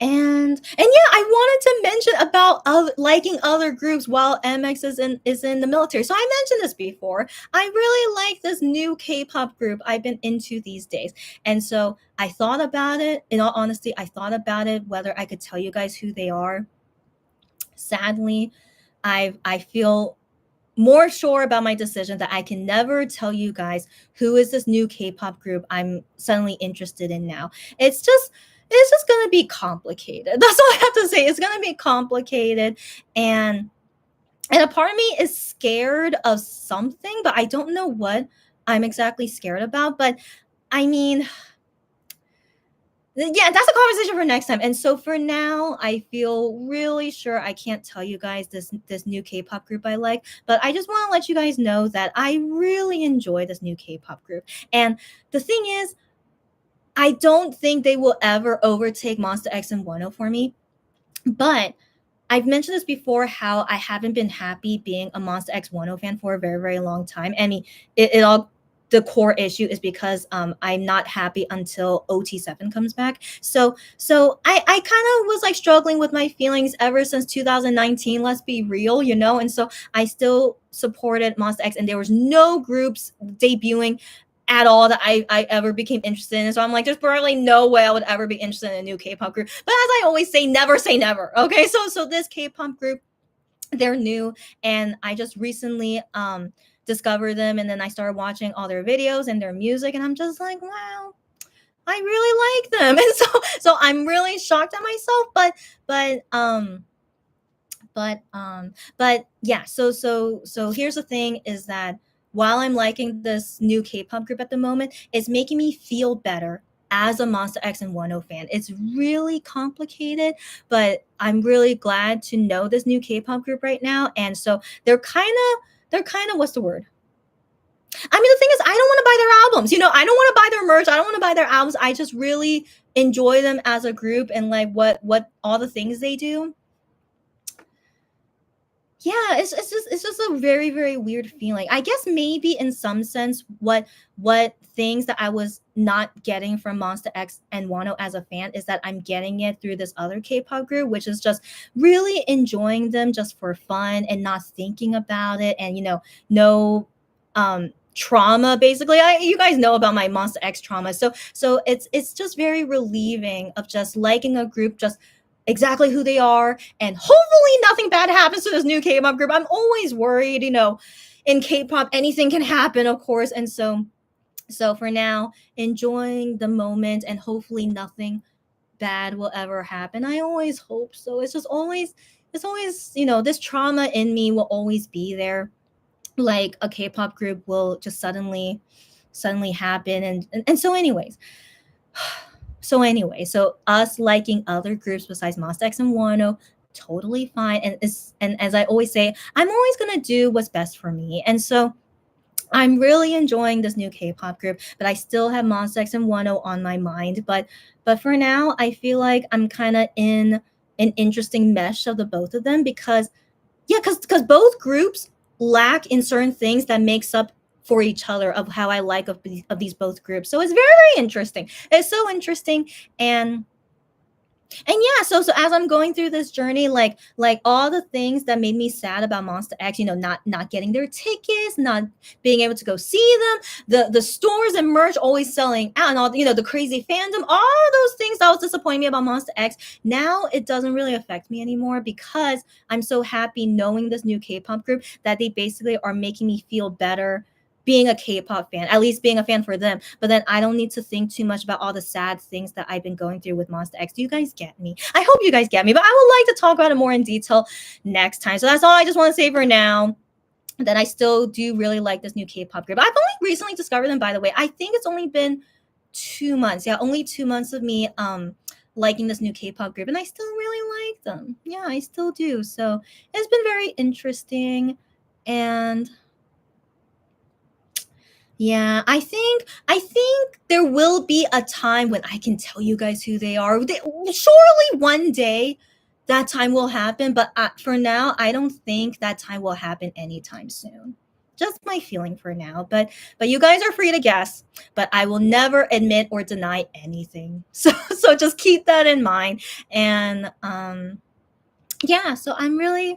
And yeah, I wanted to mention about liking other groups while MX is in the military. So I mentioned this before. I really like this new K-pop group I've been into these days. And so I thought about it. In all honesty, I thought about it whether I could tell you guys who they are. Sadly, I feel more sure about my decision that I can never tell you guys who is this new K-pop group I'm suddenly interested in now. It's just going to be complicated. That's all I have to say. It's going to be complicated, and a part of me is scared of something, but I don't know what I'm exactly scared about. But I mean, yeah, that's a conversation for next time. And so for now, I feel really sure I can't tell you guys this new K-pop group I like, but I just want to let you guys know that I really enjoy this new K-pop group. And the thing is, I don't think they will ever overtake Monster X and Wano for me. But I've mentioned this before, how I haven't been happy being a Monster X Wano fan for a very, very long time. I mean, it all, the core issue is because I'm not happy until OT7 comes back. So I kind of was like struggling with my feelings ever since 2019. Let's be real, and so I still supported Monster X, and there was no groups debuting at all that I ever became interested in. So I'm like, there's probably no way I would ever be interested in a new K-pop group. But as I always say never. Okay, so this K-pop group, they're new, and I just recently discovered them, and then I started watching all their videos and their music, and I'm just like, wow, I really like them. And so I'm really shocked at myself, but yeah, so here's the thing, is that while I'm liking this new K-pop group at the moment, it's making me feel better as a Monster X and Wano fan. It's really complicated, but I'm really glad to know this new K-pop group right now. And so they're kind of, what's the word? I mean, the thing is, I don't want to buy their albums. You know, I don't want to buy their merch. I don't want to buy their albums. I just really enjoy them as a group and like what all the things they do. Yeah, it's just a very very weird feeling. I guess maybe in some sense what things that I was not getting from Monster X and Wano as a fan is that I'm getting it through this other K-pop group, which is just really enjoying them just for fun and not thinking about it, and no trauma basically. You guys know about my Monster X trauma, so it's just very relieving of just liking a group just exactly who they are, and hopefully nothing bad happens to this new K-pop group. I'm always worried, in K-pop anything can happen, of course, and so for now, enjoying the moment, and hopefully nothing bad will ever happen. I always hope so. It's always this trauma in me will always be there. Like a K-pop group will just suddenly happen, and so us liking other groups besides Monsta X and Wano, totally fine. And as I always say, I'm always gonna do what's best for me. And so I'm really enjoying this new K-pop group, but I still have Monsta X and Wano on my mind. But for now, I feel like I'm kind of in an interesting mesh of the both of them, because yeah, because both groups lack in certain things that makes up for each other of how I like of these both groups. So it's very very interesting. It's so interesting. And yeah, so as I'm going through this journey, like all the things that made me sad about Monster X, not getting their tickets, not being able to go see them, the stores and merch always selling out, and all the crazy fandom, all those things that was disappointing me about Monster X. Now it doesn't really affect me anymore, because I'm so happy knowing this new K-pop group that they basically are making me feel better being a K-pop fan, at least being a fan for them. But then I don't need to think too much about all the sad things that I've been going through with Monster X. Do you guys get me? I hope you guys get me, but I would like to talk about it more in detail next time. So that's all I just want to say for now. That I still do really like this new K-pop group. I've only recently discovered them, by the way. I think it's only been 2 months. Yeah, only 2 months of me liking this new K-pop group, and I still really like them. Yeah, I still do. So it's been very interesting. And yeah, I think there will be a time when I can tell you guys who they are. Surely one day that time will happen, but for now, I don't think that time will happen anytime soon. Just my feeling for now, but you guys are free to guess. But I will never admit or deny anything. So just keep that in mind. And yeah, so I'm really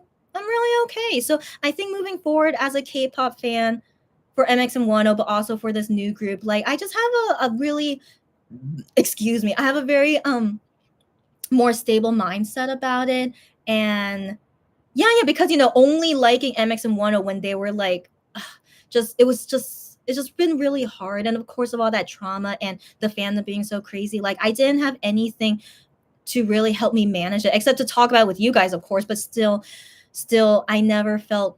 okay. So I think moving forward as a K-pop fan for MX and Wano, but also for this new group, like I just have a really, excuse me, I have a very more stable mindset about it. And yeah, because only liking MX and Wano when they were like it's just been really hard, and of course of all that trauma and the fandom being so crazy, like I didn't have anything to really help me manage it except to talk about it with you guys, of course. But still I never felt,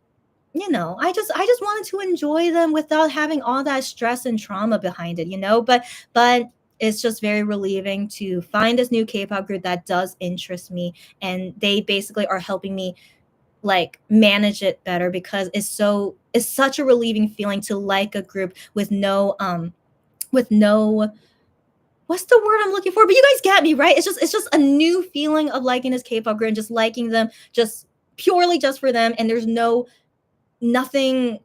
I just wanted to enjoy them without having all that stress and trauma behind it, but it's just very relieving to find this new K-pop group that does interest me, and they basically are helping me like manage it better, because it's such a relieving feeling to like a group with no what's the word I'm looking for? But you guys get me, right? It's just a new feeling of liking this K-pop group and just liking them just purely just for them, and there's nothing bad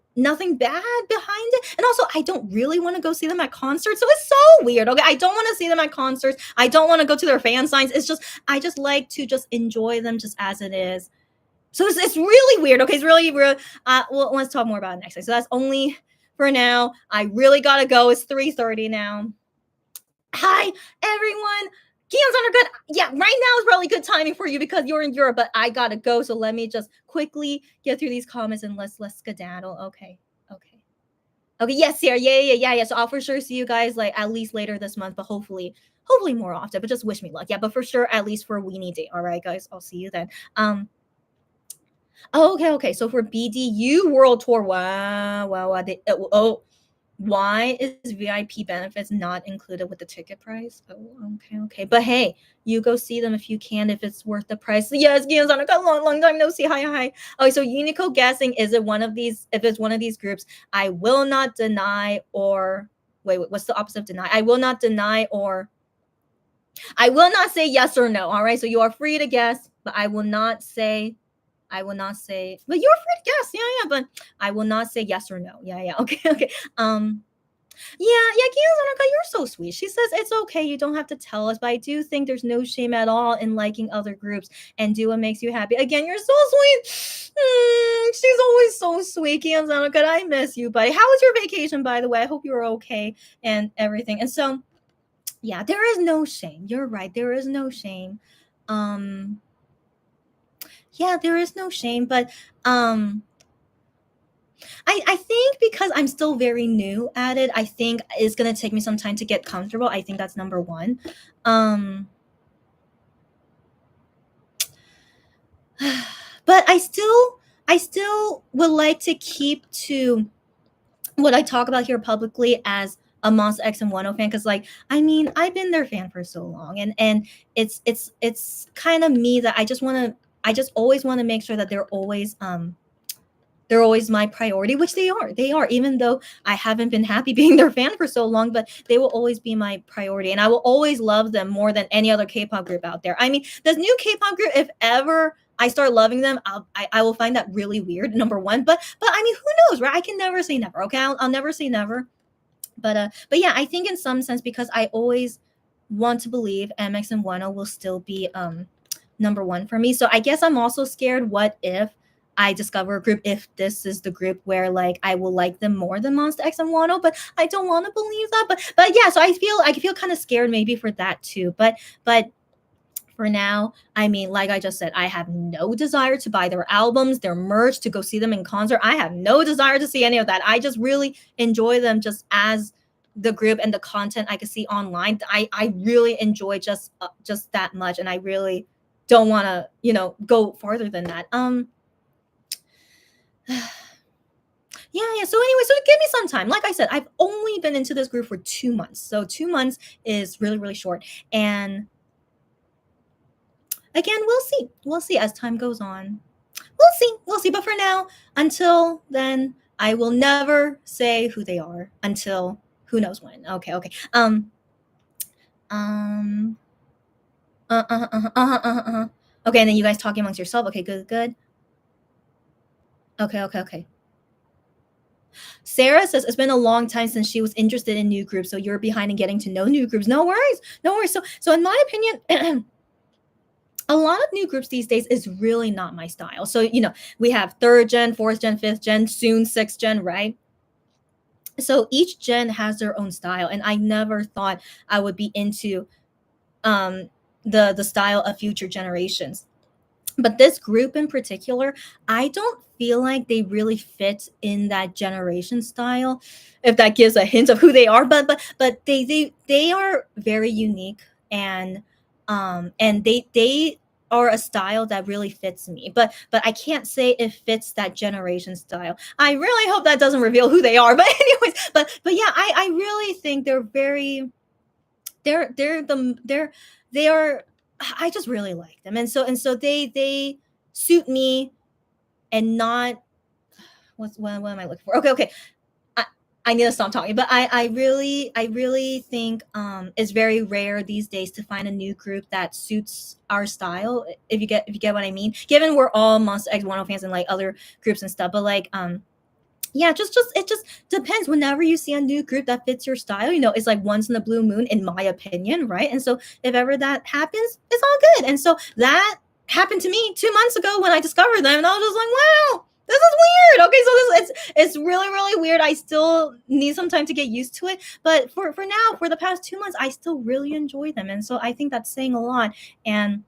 behind it. And also, I don't really want to go see them at concerts, so it's so weird. Okay, I don't want to see them at concerts. I don't want to go to their fan signs. It's just I just like to just enjoy them just as it is. So it's really weird. Okay, it's really real. Well, let's talk more about it next time. So that's only for now. I really gotta go. It's 3:30 now. Hi, everyone. Guillaume's under good. Yeah, right now is probably good timing for you because you're in Europe, but I gotta go. So let me just quickly get through these comments and let's skedaddle. Okay. Yes, Sarah. Yeah. So I'll for sure see you guys like at least later this month, but hopefully more often. But just wish me luck. Yeah, but for sure at least for a weenie date. All right, guys. I'll see you then. Okay. So for BDU World Tour, wow. Why is VIP benefits not included with the ticket price? Oh, okay. But hey, you go see them if you can, if it's worth the price. Yes, Gianzana, got a long time no see. Hi. Okay, so Unico guessing, is it one of these? If it's one of these groups, I will not deny or wait, what's the opposite of deny? I will not deny, or I will not say yes or no. All right. So you are free to guess, but I will not say, but you're free to guess. Yeah, yeah. But I will not say yes or no. Yeah, yeah. Okay, okay. Yeah, Kiyosanaka, you're so sweet. She says it's okay, you don't have to tell us, but I do think there's no shame at all in liking other groups and do what makes you happy. Again, you're so sweet. She's always so sweet, Kiyosanaka. I miss you, buddy. How was your vacation, by the way? I hope you were okay and everything. And so, yeah, there is no shame. You're right. There is no shame. Yeah, there is no shame, but I think because I'm still very new at it, I think it's gonna take me some time to get comfortable. I think that's number one. But I still would like to keep to what I talk about here publicly as a Monster X and 10 fan, because like I mean I've been their fan for so long, and it's kind of me that I just always want to make sure that they're always my priority, which they are, even though I haven't been happy being their fan for so long, but they will always be my priority, and I will always love them more than any other K-pop group out there. I mean, this new K-pop group, if ever I start loving them, I will find that really weird, number one, but I mean, who knows, right? I can never say never. Okay, I'll never say never, but yeah, I think in some sense, because I always want to believe MX and Wano will still be number one for me. So I guess I'm also scared, what if I discover a group, if this is the group where like I will like them more than Monster X and Wano, but I don't want to believe that. But yeah, so I feel kind of scared maybe for that too. But for now, I mean, like I just said, I have no desire to buy their albums, their merch, to go see them in concert. I have no desire to see any of that. I just really enjoy them just as the group and the content I can see online. I really enjoy just that much, and I really don't want to, go farther than that. Yeah. So anyway, so give me some time. Like I said, I've only been into this group for 2 months. So 2 months is really, really short. And again, we'll see. We'll see as time goes on. We'll see. But for now, until then, I will never say who they are until who knows when. Okay. Okay. Okay, and then you guys talking amongst yourself. Okay, good. Okay. Sarah says it's been a long time since she was interested in new groups, so you're behind in getting to know new groups. No worries. So in my opinion, a lot of new groups these days is really not my style. So we have 3rd gen, 4th gen, 5th gen, soon 6th gen, right? So each gen has their own style, and I never thought I would be into the style of future generations. But this group in particular, I don't feel like they really fit in that generation style, if that gives a hint of who they are. But they are very unique, and they are a style that really fits me. But I can't say it fits that generation style. I really hope that doesn't reveal who they are. But anyways, but yeah, I really think they're very they are I just really like them, and so they suit me, and not what am I looking for? Okay. I need to stop talking, but I really think it's very rare these days to find a new group that suits our style. If you get what I mean, given we're all Monster X 10 fans and like other groups and stuff, but like yeah, just it just depends. Whenever you see a new group that fits your style, it's like once in a blue moon, in my opinion, right? And so if ever that happens, it's all good. And so that happened to me 2 months ago when I discovered them, and I was just like, wow, this is weird. Okay, so it's really, really weird. I still need some time to get used to it, but for now, for the past 2 months, I still really enjoy them, and so I think that's saying a lot. And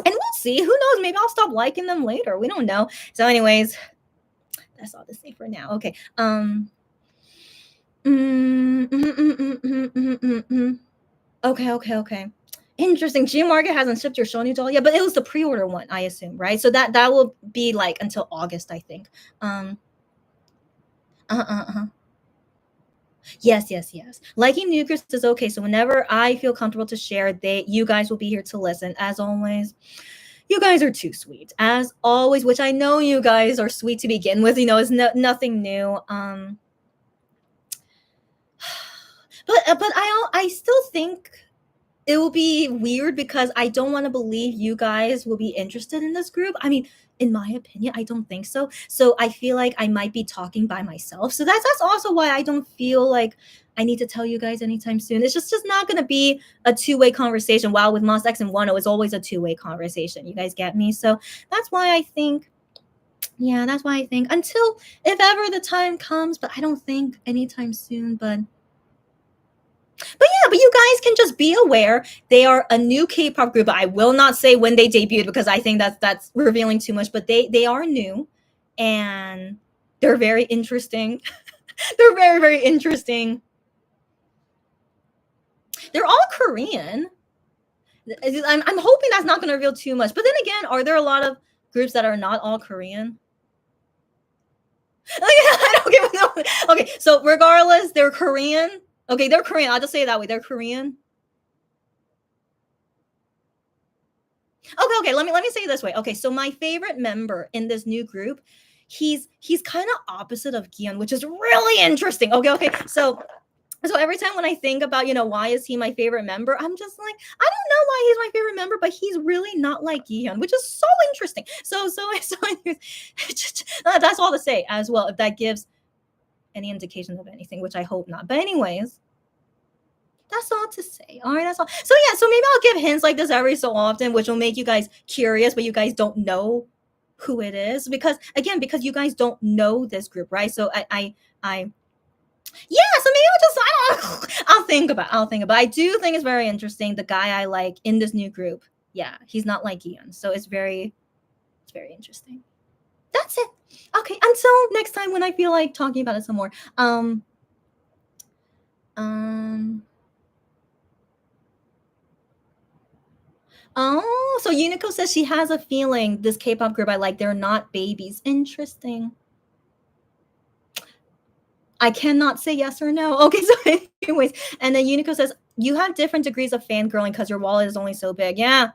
we'll see. Who knows? Maybe I'll stop liking them later. We don't know. So, anyways, that's all to say for now. Okay. Okay. Interesting. G Market hasn't shipped your Shownu doll yet, but it was the pre-order one, I assume, right? So that will be like until August, I think. Yes. Liking new groups is okay. So whenever I feel comfortable to share, you guys will be here to listen. As always, you guys are too sweet, as always, which I know you guys are sweet to begin with. It's nothing new. but I still think it will be weird because I don't want to believe you guys will be interested in this group. I mean, in my opinion, I don't think so. So I feel like I might be talking by myself. So that's also why I don't feel like I need to tell you guys anytime soon. It's just not going to be a two-way conversation. While with Moss X and Wano, it's always a two-way conversation. You guys get me? So that's why I think, yeah, that's why I think until if ever the time comes, but I don't think anytime soon. But yeah, but you guys can just be aware they are a new K-pop group. I will not say when they debuted because I think that's revealing too much. But they are new, and they're very interesting. They're very very interesting. They're all Korean. I'm hoping that's not going to reveal too much. But then again, are there a lot of groups that are not all Korean? Okay, so regardless, they're Korean. Okay, they're Korean. I'll just say it that way. They're Korean. Okay. Let me say it this way. Okay, so my favorite member in this new group, he's kind of opposite of Gion, which is really interesting. Okay. So every time when I think about, why is he my favorite member, I'm just like, I don't know why he's my favorite member, but he's really not like Gion, which is so interesting. So that's all to say as well, if that gives any indication of anything, which I hope not. But anyways, that's all to say. All right, that's all. So yeah, so maybe I'll give hints like this every so often, which will make you guys curious, but you guys don't know who it is because you guys don't know this group, right? So I yeah, so maybe I don't I'll think about I do think it's very interesting. The guy I like in this new group, yeah, he's not like Ian. So it's very interesting. That's it. Okay, until next time when I feel like talking about it some more. Oh, so Unico says she has a feeling this K-pop group I like, they're not babies. Interesting. I cannot say yes or no. Okay, so anyways, and then Unico says you have different degrees of fangirling because your wallet is only so big. Yeah,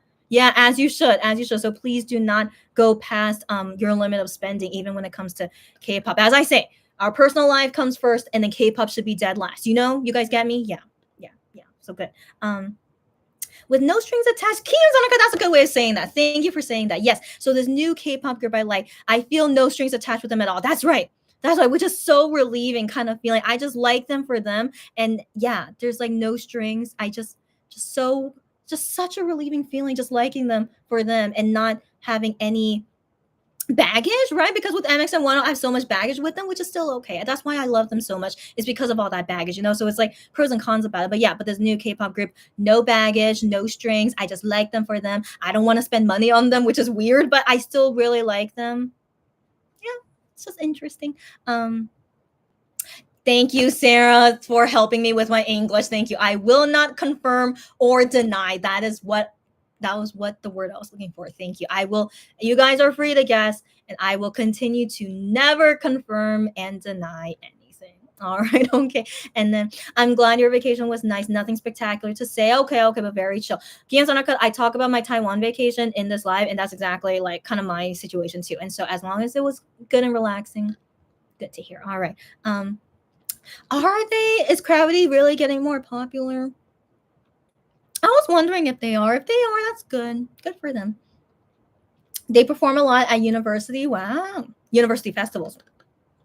as you should. So please do not go past your limit of spending, even when it comes to K-pop. As I say, our personal life comes first, and then K-pop should be dead last. You guys get me? Yeah. So good. With no strings attached. Kiyosanaka, that's a good way of saying that. Thank you for saying that. Yes. So this new K-pop group I like, I feel no strings attached with them at all. That's right. Which is so relieving kind of feeling. I just like them for them. And yeah, there's like no strings. I just such a relieving feeling just liking them for them and not having any baggage, right? Because with MX and Wano, I have so much baggage with them, which is still okay. That's why I love them so much. It's because of all that baggage, So it's like pros and cons about it. But yeah, but this new K-pop group, no baggage, no strings. I just like them for them. I don't want to spend money on them, which is weird, but I still really like them. Yeah, it's just interesting. Thank you, Sarah, for helping me with my English. Thank you. I will not confirm or deny. That was what the word I was looking for. Thank you. You guys are free to guess, and I will continue to never confirm and deny anything. All right, okay. And then I'm glad your vacation was nice. Nothing spectacular to say. Okay, but very chill. I talk about my Taiwan vacation in this live, and that's exactly like kind of my situation too. And so as long as it was good and relaxing, good to hear. All right. Is Gravity really getting more popular? I was wondering if they are. If they are, that's good. Good for them. They perform a lot at university. Wow. University festivals.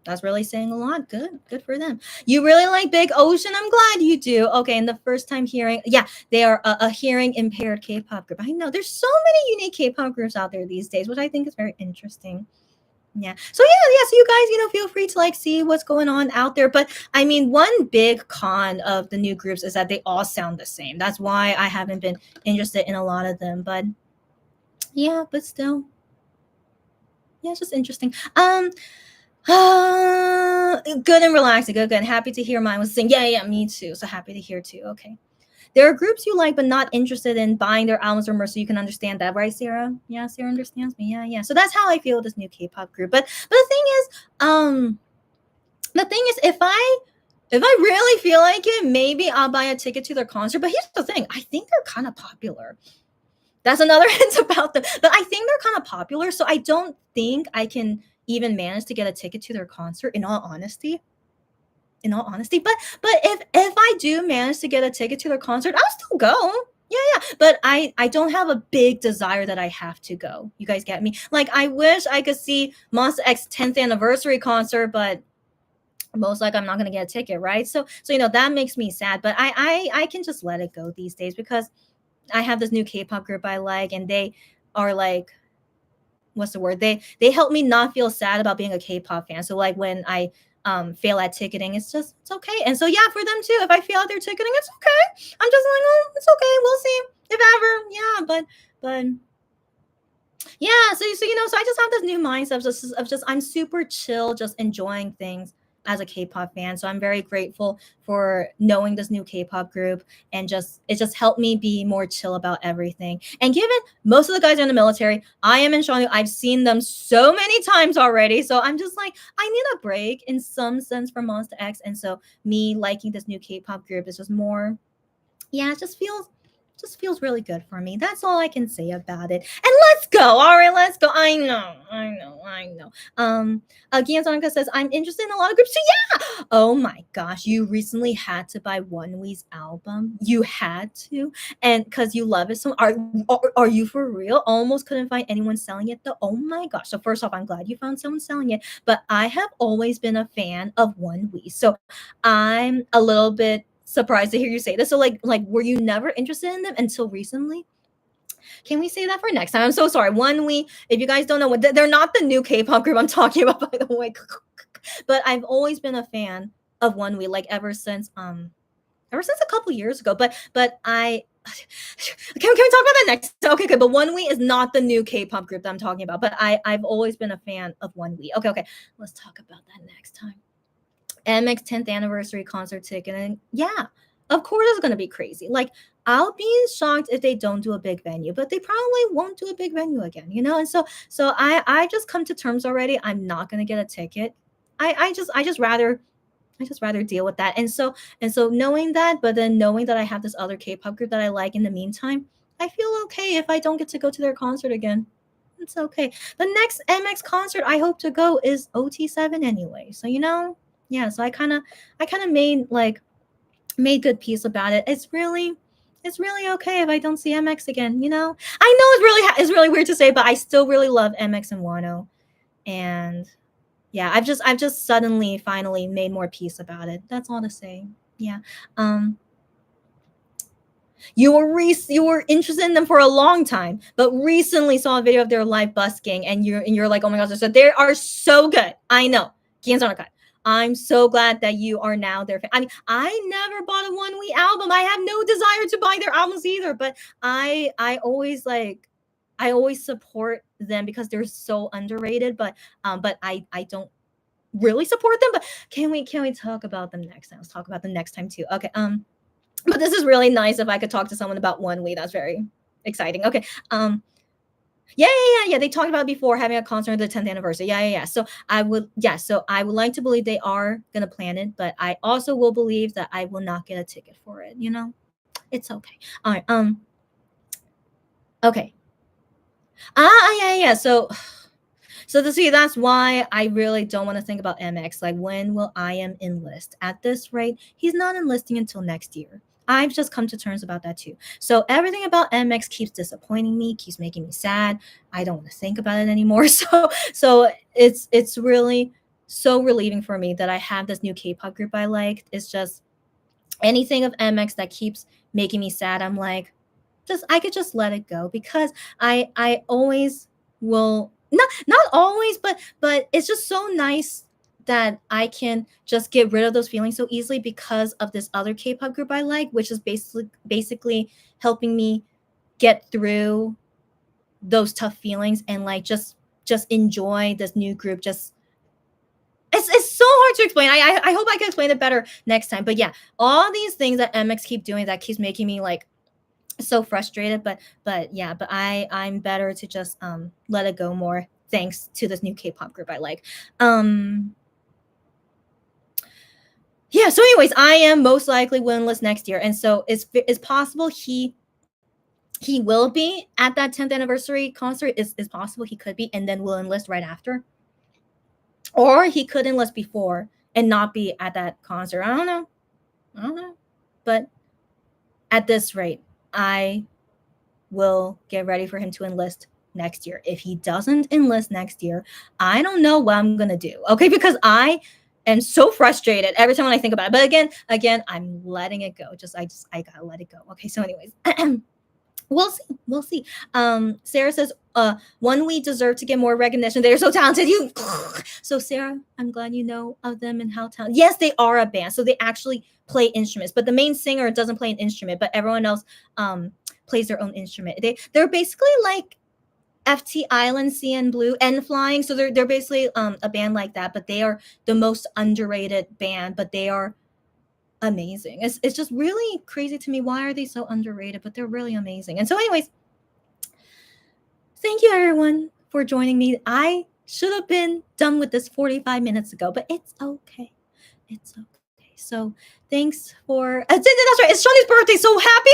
That's really saying a lot. Good for them. You really like Big Ocean? I'm glad you do. Okay, and the first time hearing, yeah, they are a hearing impaired K-pop group. I know there's so many unique K-pop groups out there these days, which I think is very interesting. Yeah. So you guys, feel free to like see what's going on out there. But I mean, one big con of the new groups is that they all sound the same. That's why I haven't been interested in a lot of them. But yeah, but still. Yeah, it's just interesting. Good and relaxing. Good. Happy to hear mine was saying, yeah, me too. So happy to hear too. Okay. There are groups you like, but not interested in buying their albums or merch, so you can understand that, right, Sarah? Yeah, Sarah understands me. Yeah. So that's how I feel with this new K-pop group. But the thing is, if I really feel like it, maybe I'll buy a ticket to their concert. But here's the thing: I think they're kind of popular. That's another hint about them. But I think they're kind of popular, so I don't think I can even manage to get a ticket to their concert. In all honesty. in all honesty. But if I do manage to get a ticket to their concert, I'll still go. Yeah, yeah. But I don't have a big desire that I have to go. You guys get me? Like I wish I could see Monster X 10th anniversary concert, but most like I'm not gonna get a ticket, right? So that makes me sad. But I can just let it go these days because I have this new K-pop group I like, and they are like, what's the word? They help me not feel sad about being a K-pop fan. So like when I fail at ticketing, it's okay. And so yeah, for them too. If I fail at their ticketing, it's okay. I'm just like, oh, it's okay. We'll see if ever. Yeah, but yeah, so I just have this new mindset of just I'm super chill, just enjoying things as a K-pop fan. So I'm very grateful for knowing this new K-pop group, and just it just helped me be more chill about everything. And given most of the guys are in the military, I am in Shownu. I've seen them so many times already. So I'm just like, I need a break in some sense from Monster X. And so me liking this new K-pop group is just more, yeah, it just feels really good for me. That's all I can say about it. And let's go. All right, let's go. I know. Again, Sonica says I'm interested in a lot of groups. So yeah. Oh my gosh, you recently had to buy One Wee's album. You had to, and because you love it so. Are you for real? Almost couldn't find anyone selling it though. Oh my gosh. So first off, I'm glad you found someone selling it. But I have always been a fan of One Wee. So I'm a little bit surprised to hear you say this. So like were you never interested in them until recently? Can we say that for next time? I'm so sorry. One we if you guys don't know what they're not the new K-pop group I'm talking about, by the way. But I've always been a fan of One We, like ever since a couple years ago. But I can we talk about that next? Okay, good. But One We is not the new K-pop group that I'm talking about. But I've always been a fan of One We. Okay. Let's talk about that next time. MX 10th anniversary concert ticket. And yeah, of course it's going to be crazy. Like, I'll be shocked if they don't do a big venue, but they probably won't do a big venue again. And so I just come to terms already. I'm not going to get a ticket. I just rather deal with that. And so knowing that, but then knowing that I have this other K-pop group that I like in the meantime, I feel okay if I don't get to go to their concert again. It's okay. The next MX concert I hope to go is OT7 anyway. So yeah. So I kind of made good peace about it. It's really okay if I don't see MX again. I know it's really weird to say, but I still really love MX and Wano, and yeah, I've just suddenly finally made more peace about it. That's all to say. Yeah. Um, you were interested in them for a long time, but recently saw a video of their live busking, and you're like, oh my gosh, so they are so good. I know. Kianzonaka. I'm so glad that you are now their fan. I mean, I never bought a One Week album. I have no desire to buy their albums either, but I always support them because they're so underrated. But I don't really support them. But can we talk about them next time? Let's talk about them next time too. Okay. But this is really nice if I could talk to someone about One Week. That's very exciting. Okay. Yeah. They talked about before having a concert at the 10th anniversary. Yeah. So I would like to believe they are gonna plan it, but I also will believe that I will not get a ticket for it. It's okay. All right. Okay. Yeah. So that's why I really don't want to think about MX. Like, when will I am enlist? At this rate, he's not enlisting until next year. I've just come to terms about that too. So everything about MX keeps disappointing me, keeps making me sad. I don't want to think about it anymore. So it's really so relieving for me that I have this new K-pop group I like. It's just anything of MX that keeps making me sad. I'm like, I could just let it go, because I always will, not always, but it's just so nice that I can just get rid of those feelings so easily because of this other K-pop group I like, which is basically helping me get through those tough feelings, and like just enjoy this new group. Just it's so hard to explain. I hope I can explain it better next time. But yeah, all these things that MX keep doing that keeps making me like so frustrated. But I'm better to just let it go more, thanks to this new K-pop group I like. Yeah, so anyways, I am most likely winless next year, and so it's possible he will be at that 10th anniversary concert. Is possible he could be, and then will enlist right after, or he could enlist before and not be at that concert. I don't know. But at this rate, I will get ready for him to enlist next year. If he doesn't enlist next year, I don't know what I'm gonna do. Okay, because I am so frustrated every time when I think about it. But again, I'm letting it go. I gotta let it go. Okay, so anyways. We'll see. Sarah says, one, we deserve to get more recognition. They're so talented. You so Sarah, I'm glad you know of them and how talented. Yes, they are a band, so they actually play instruments, but the main singer doesn't play an instrument, but everyone else plays their own instrument. They're basically like FT Island, CN Blue, and Flying. So they're basically a band like that, but they are the most underrated band, but they are amazing. It's just really crazy to me. Why are they so underrated? But they're really amazing. And so, anyways, thank you everyone for joining me. I should have been done with this 45 minutes ago, but it's okay. It's okay. So thanks for that's right. It's Shawnu's birthday. So happy.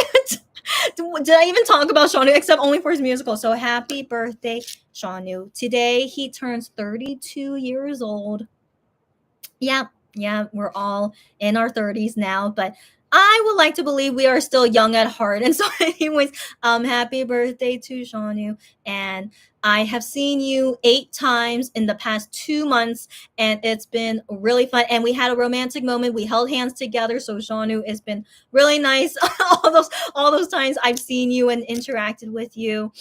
Did I even talk about Shawnu except only for his musical? So happy birthday, Shawnu. Today he turns 32 years old. Yeah, we're all in our 30s now, but I would like to believe we are still young at heart. And so, anyways, happy birthday to Shawnu. And I have seen you 8 times in the past 2 months, and it's been really fun. And we had a romantic moment. We held hands together. So Shawnu, it's been really nice. all those times I've seen you and interacted with you.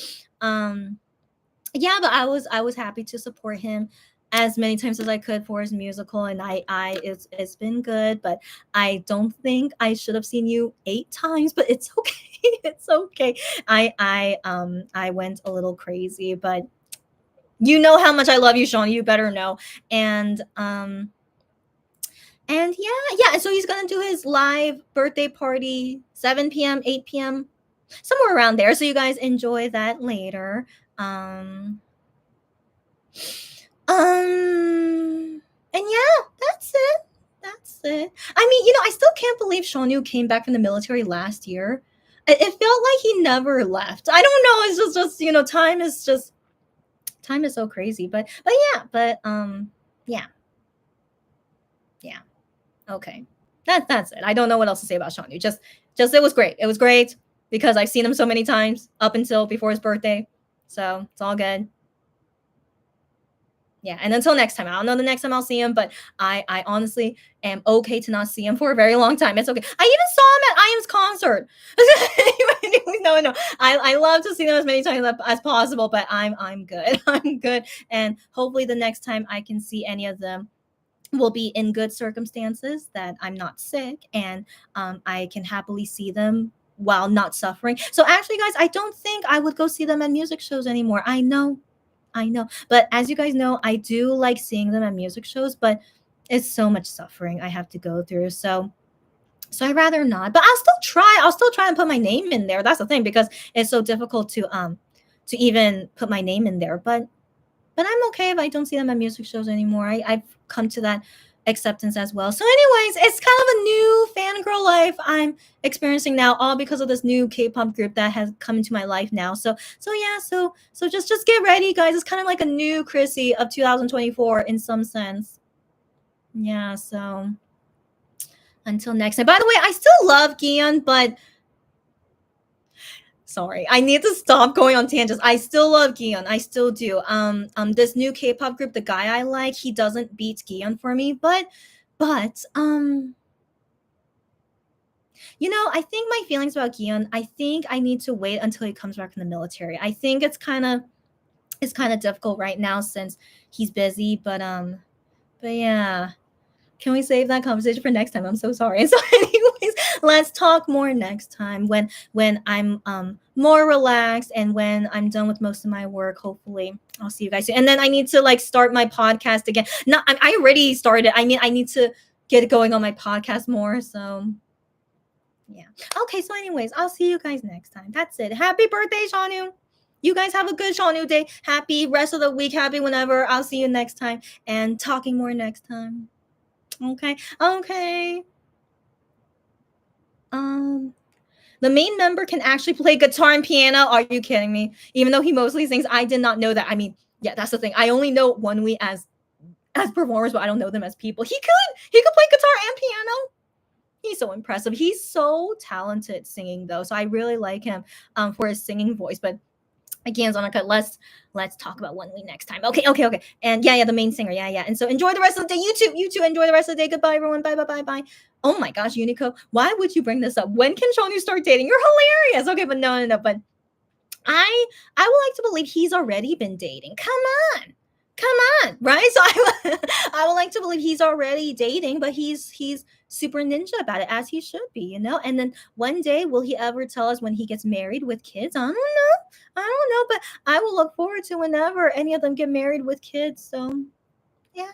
Yeah, but I was happy to support him as many times as I could for his musical, and it's been good, but I don't think I should have seen you 8 times, but it's okay. It's okay. I went a little crazy, but you know how much I love you, Sean. You better know. And yeah, and so he's gonna do his live birthday party 7 p.m., 8 p.m., somewhere around there. So you guys enjoy that later. And yeah, that's it. That's it. I mean, I still can't believe Shawnu came back from the military last year. It felt like he never left. I don't know. It's just time is so crazy. But yeah. Okay. That's it. I don't know what else to say about Shawnu. Just it was great. It was great because I've seen him so many times up until before his birthday. So it's all good. Yeah, and until next time, I don't know the next time I'll see him, but I honestly am okay to not see him for a very long time. It's okay. I even saw him at I Am's concert. No. I love to see them as many times as possible, but I'm good. I'm good, and hopefully the next time I can see any of them will be in good circumstances, that I'm not sick, and I can happily see them while not suffering. So actually, guys, I don't think I would go see them at music shows anymore. I know. But as you guys know, I do like seeing them at music shows, but it's so much suffering I have to go through. So I'd rather not. But I'll still try. I'll still try and put my name in there. That's the thing, because it's so difficult to even put my name in there. But I'm okay if I don't see them at music shows anymore. I've come to that acceptance as well. So anyways, it's kind of a new fangirl life I'm experiencing now, all because of this new K-pop group that has come into my life now. So just get ready, guys. It's kind of like a new Chrissy of 2024 in some sense. Yeah, so until next time. By the way, I still love Gion, but sorry, I need to stop going on tangents. I still love Gion. I still do. This new K-pop group, the guy I like, he doesn't beat Gion for me, but I think my feelings about Gion, I think I need to wait until he comes back from the military. I think it's kind of difficult right now since he's busy, but yeah. Can we save that conversation for next time? I'm so sorry. And so anyways, let's talk more next time when I'm more relaxed and when I'm done with most of my work. Hopefully I'll see you guys soon. And then I need to start my podcast again. No, I already started. I mean, I need to get going on my podcast more. So yeah. Okay, so anyways, I'll see you guys next time. That's it. Happy birthday, Shawnu. You guys have a good Shawnu day. Happy rest of the week. Happy whenever. I'll see you next time and talking more next time. Okay. The main member can actually play guitar and piano. Are you kidding me? Even though he mostly sings, I did not know that. I mean, yeah, that's the thing. I only know Wonwee as as performers, but I don't know them as people. He could play guitar and piano. He's so impressive. He's so talented singing though. So I really like him for his singing voice. But again, Zonica, let's talk about One Week next time. Okay. And yeah, the main singer. Yeah. And so enjoy the rest of the day. You too. Enjoy the rest of the day. Goodbye, everyone. Bye. Oh my gosh, Unico, why would you bring this up? When can Shownu start dating? You're hilarious. Okay, but no. But I would like to believe he's already been dating. Come on, right? So I would like to believe he's already dating, but he's super ninja about it, as he should be, you know. And then one day, will he ever tell us when he gets married with kids? I don't know, but I will look forward to whenever any of them get married with kids. So yeah.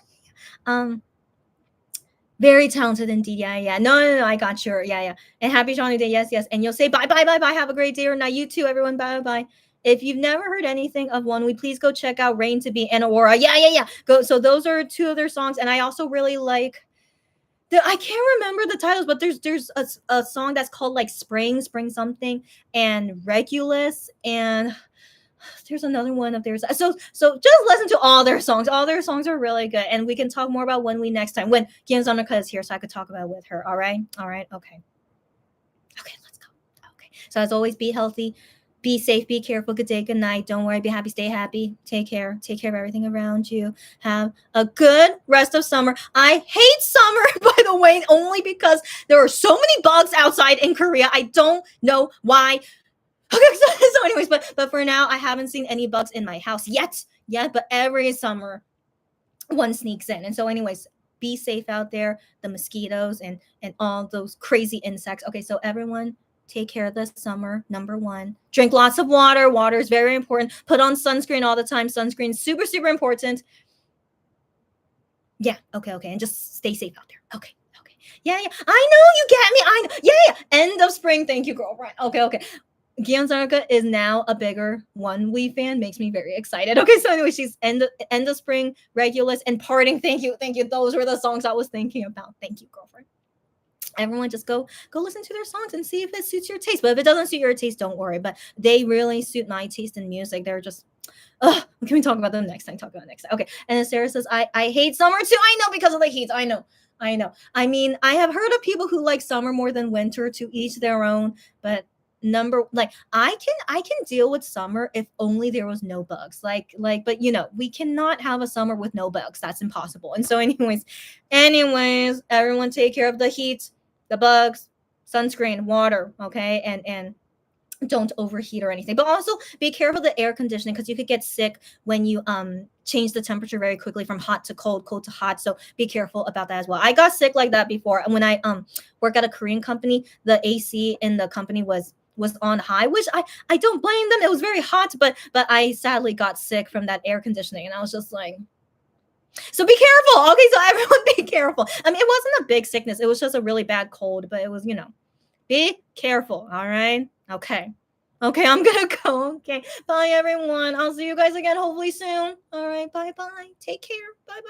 Very talented indeed. Yeah. No. I got your yeah. And happy Johnny Day. Yes. And you'll say bye. Have a great day or night. You too, everyone. Bye. If you've never heard anything of One Week, please go check out Rain to Be and Aurora. Yeah. Go. So those are two of their songs, and I also really like. I can't remember the titles, but there's a song that's called like Spring something, and Regulus, and there's another one of theirs. So just listen to all their songs. All their songs are really good, and we can talk more about When We next time when Gianzonaka is here, so I could talk about it with her. All right. Okay, let's go. Okay. So as always, be healthy, be safe, be careful. Good day, good night. Don't worry, be happy, stay happy. Take care of everything around you. Have a good rest of summer. I hate summer, by the way, only because there are so many bugs outside in Korea. I don't know why. Okay, so anyways, but for now, I haven't seen any bugs in my house yet, but every summer one sneaks in. And so anyways, be safe out there, the mosquitoes and all those crazy insects. Okay, so everyone take care of this summer. Number one, drink lots of water. Water is very important. Put on sunscreen all the time. Sunscreen super important. Yeah, okay. And just stay safe out there. Okay. Yeah. I know you get me. I know. Yeah. End of spring. Thank you, girlfriend. Okay. Gianzarka is now a bigger One Week fan. Makes me very excited. Okay, so anyway, she's end of spring, Regulus, and Parting. Thank you. Those were the songs I was thinking about. Thank you, girlfriend. Everyone just go listen to their songs and see if it suits your taste. But if it doesn't suit your taste, don't worry. But they really suit my taste in music. They're just can we talk about them next time? Okay. And then Sarah says, I hate summer too. I know, because of the heat. I know. I mean, I have heard of people who like summer more than winter, to each their own, but I can deal with summer if only there was no bugs. But we cannot have a summer with no bugs. That's impossible. And so anyways, everyone take care of the heat, the bugs, sunscreen, water, okay? And don't overheat or anything. But also be careful of the air conditioning, because you could get sick when you change the temperature very quickly from hot to cold to hot. So be careful about that as well. I got sick like that before. And when I work at a Korean company, the AC in the company was on high, which I don't blame them. It was very hot, but I sadly got sick from that air conditioning, and I was just like, so be careful. Okay, so everyone be careful. I mean, it wasn't a big sickness. It was just a really bad cold, but it was, be careful. All right. Okay, I'm gonna go. Okay, bye everyone. I'll see you guys again hopefully soon. All right, bye. Take care. Bye.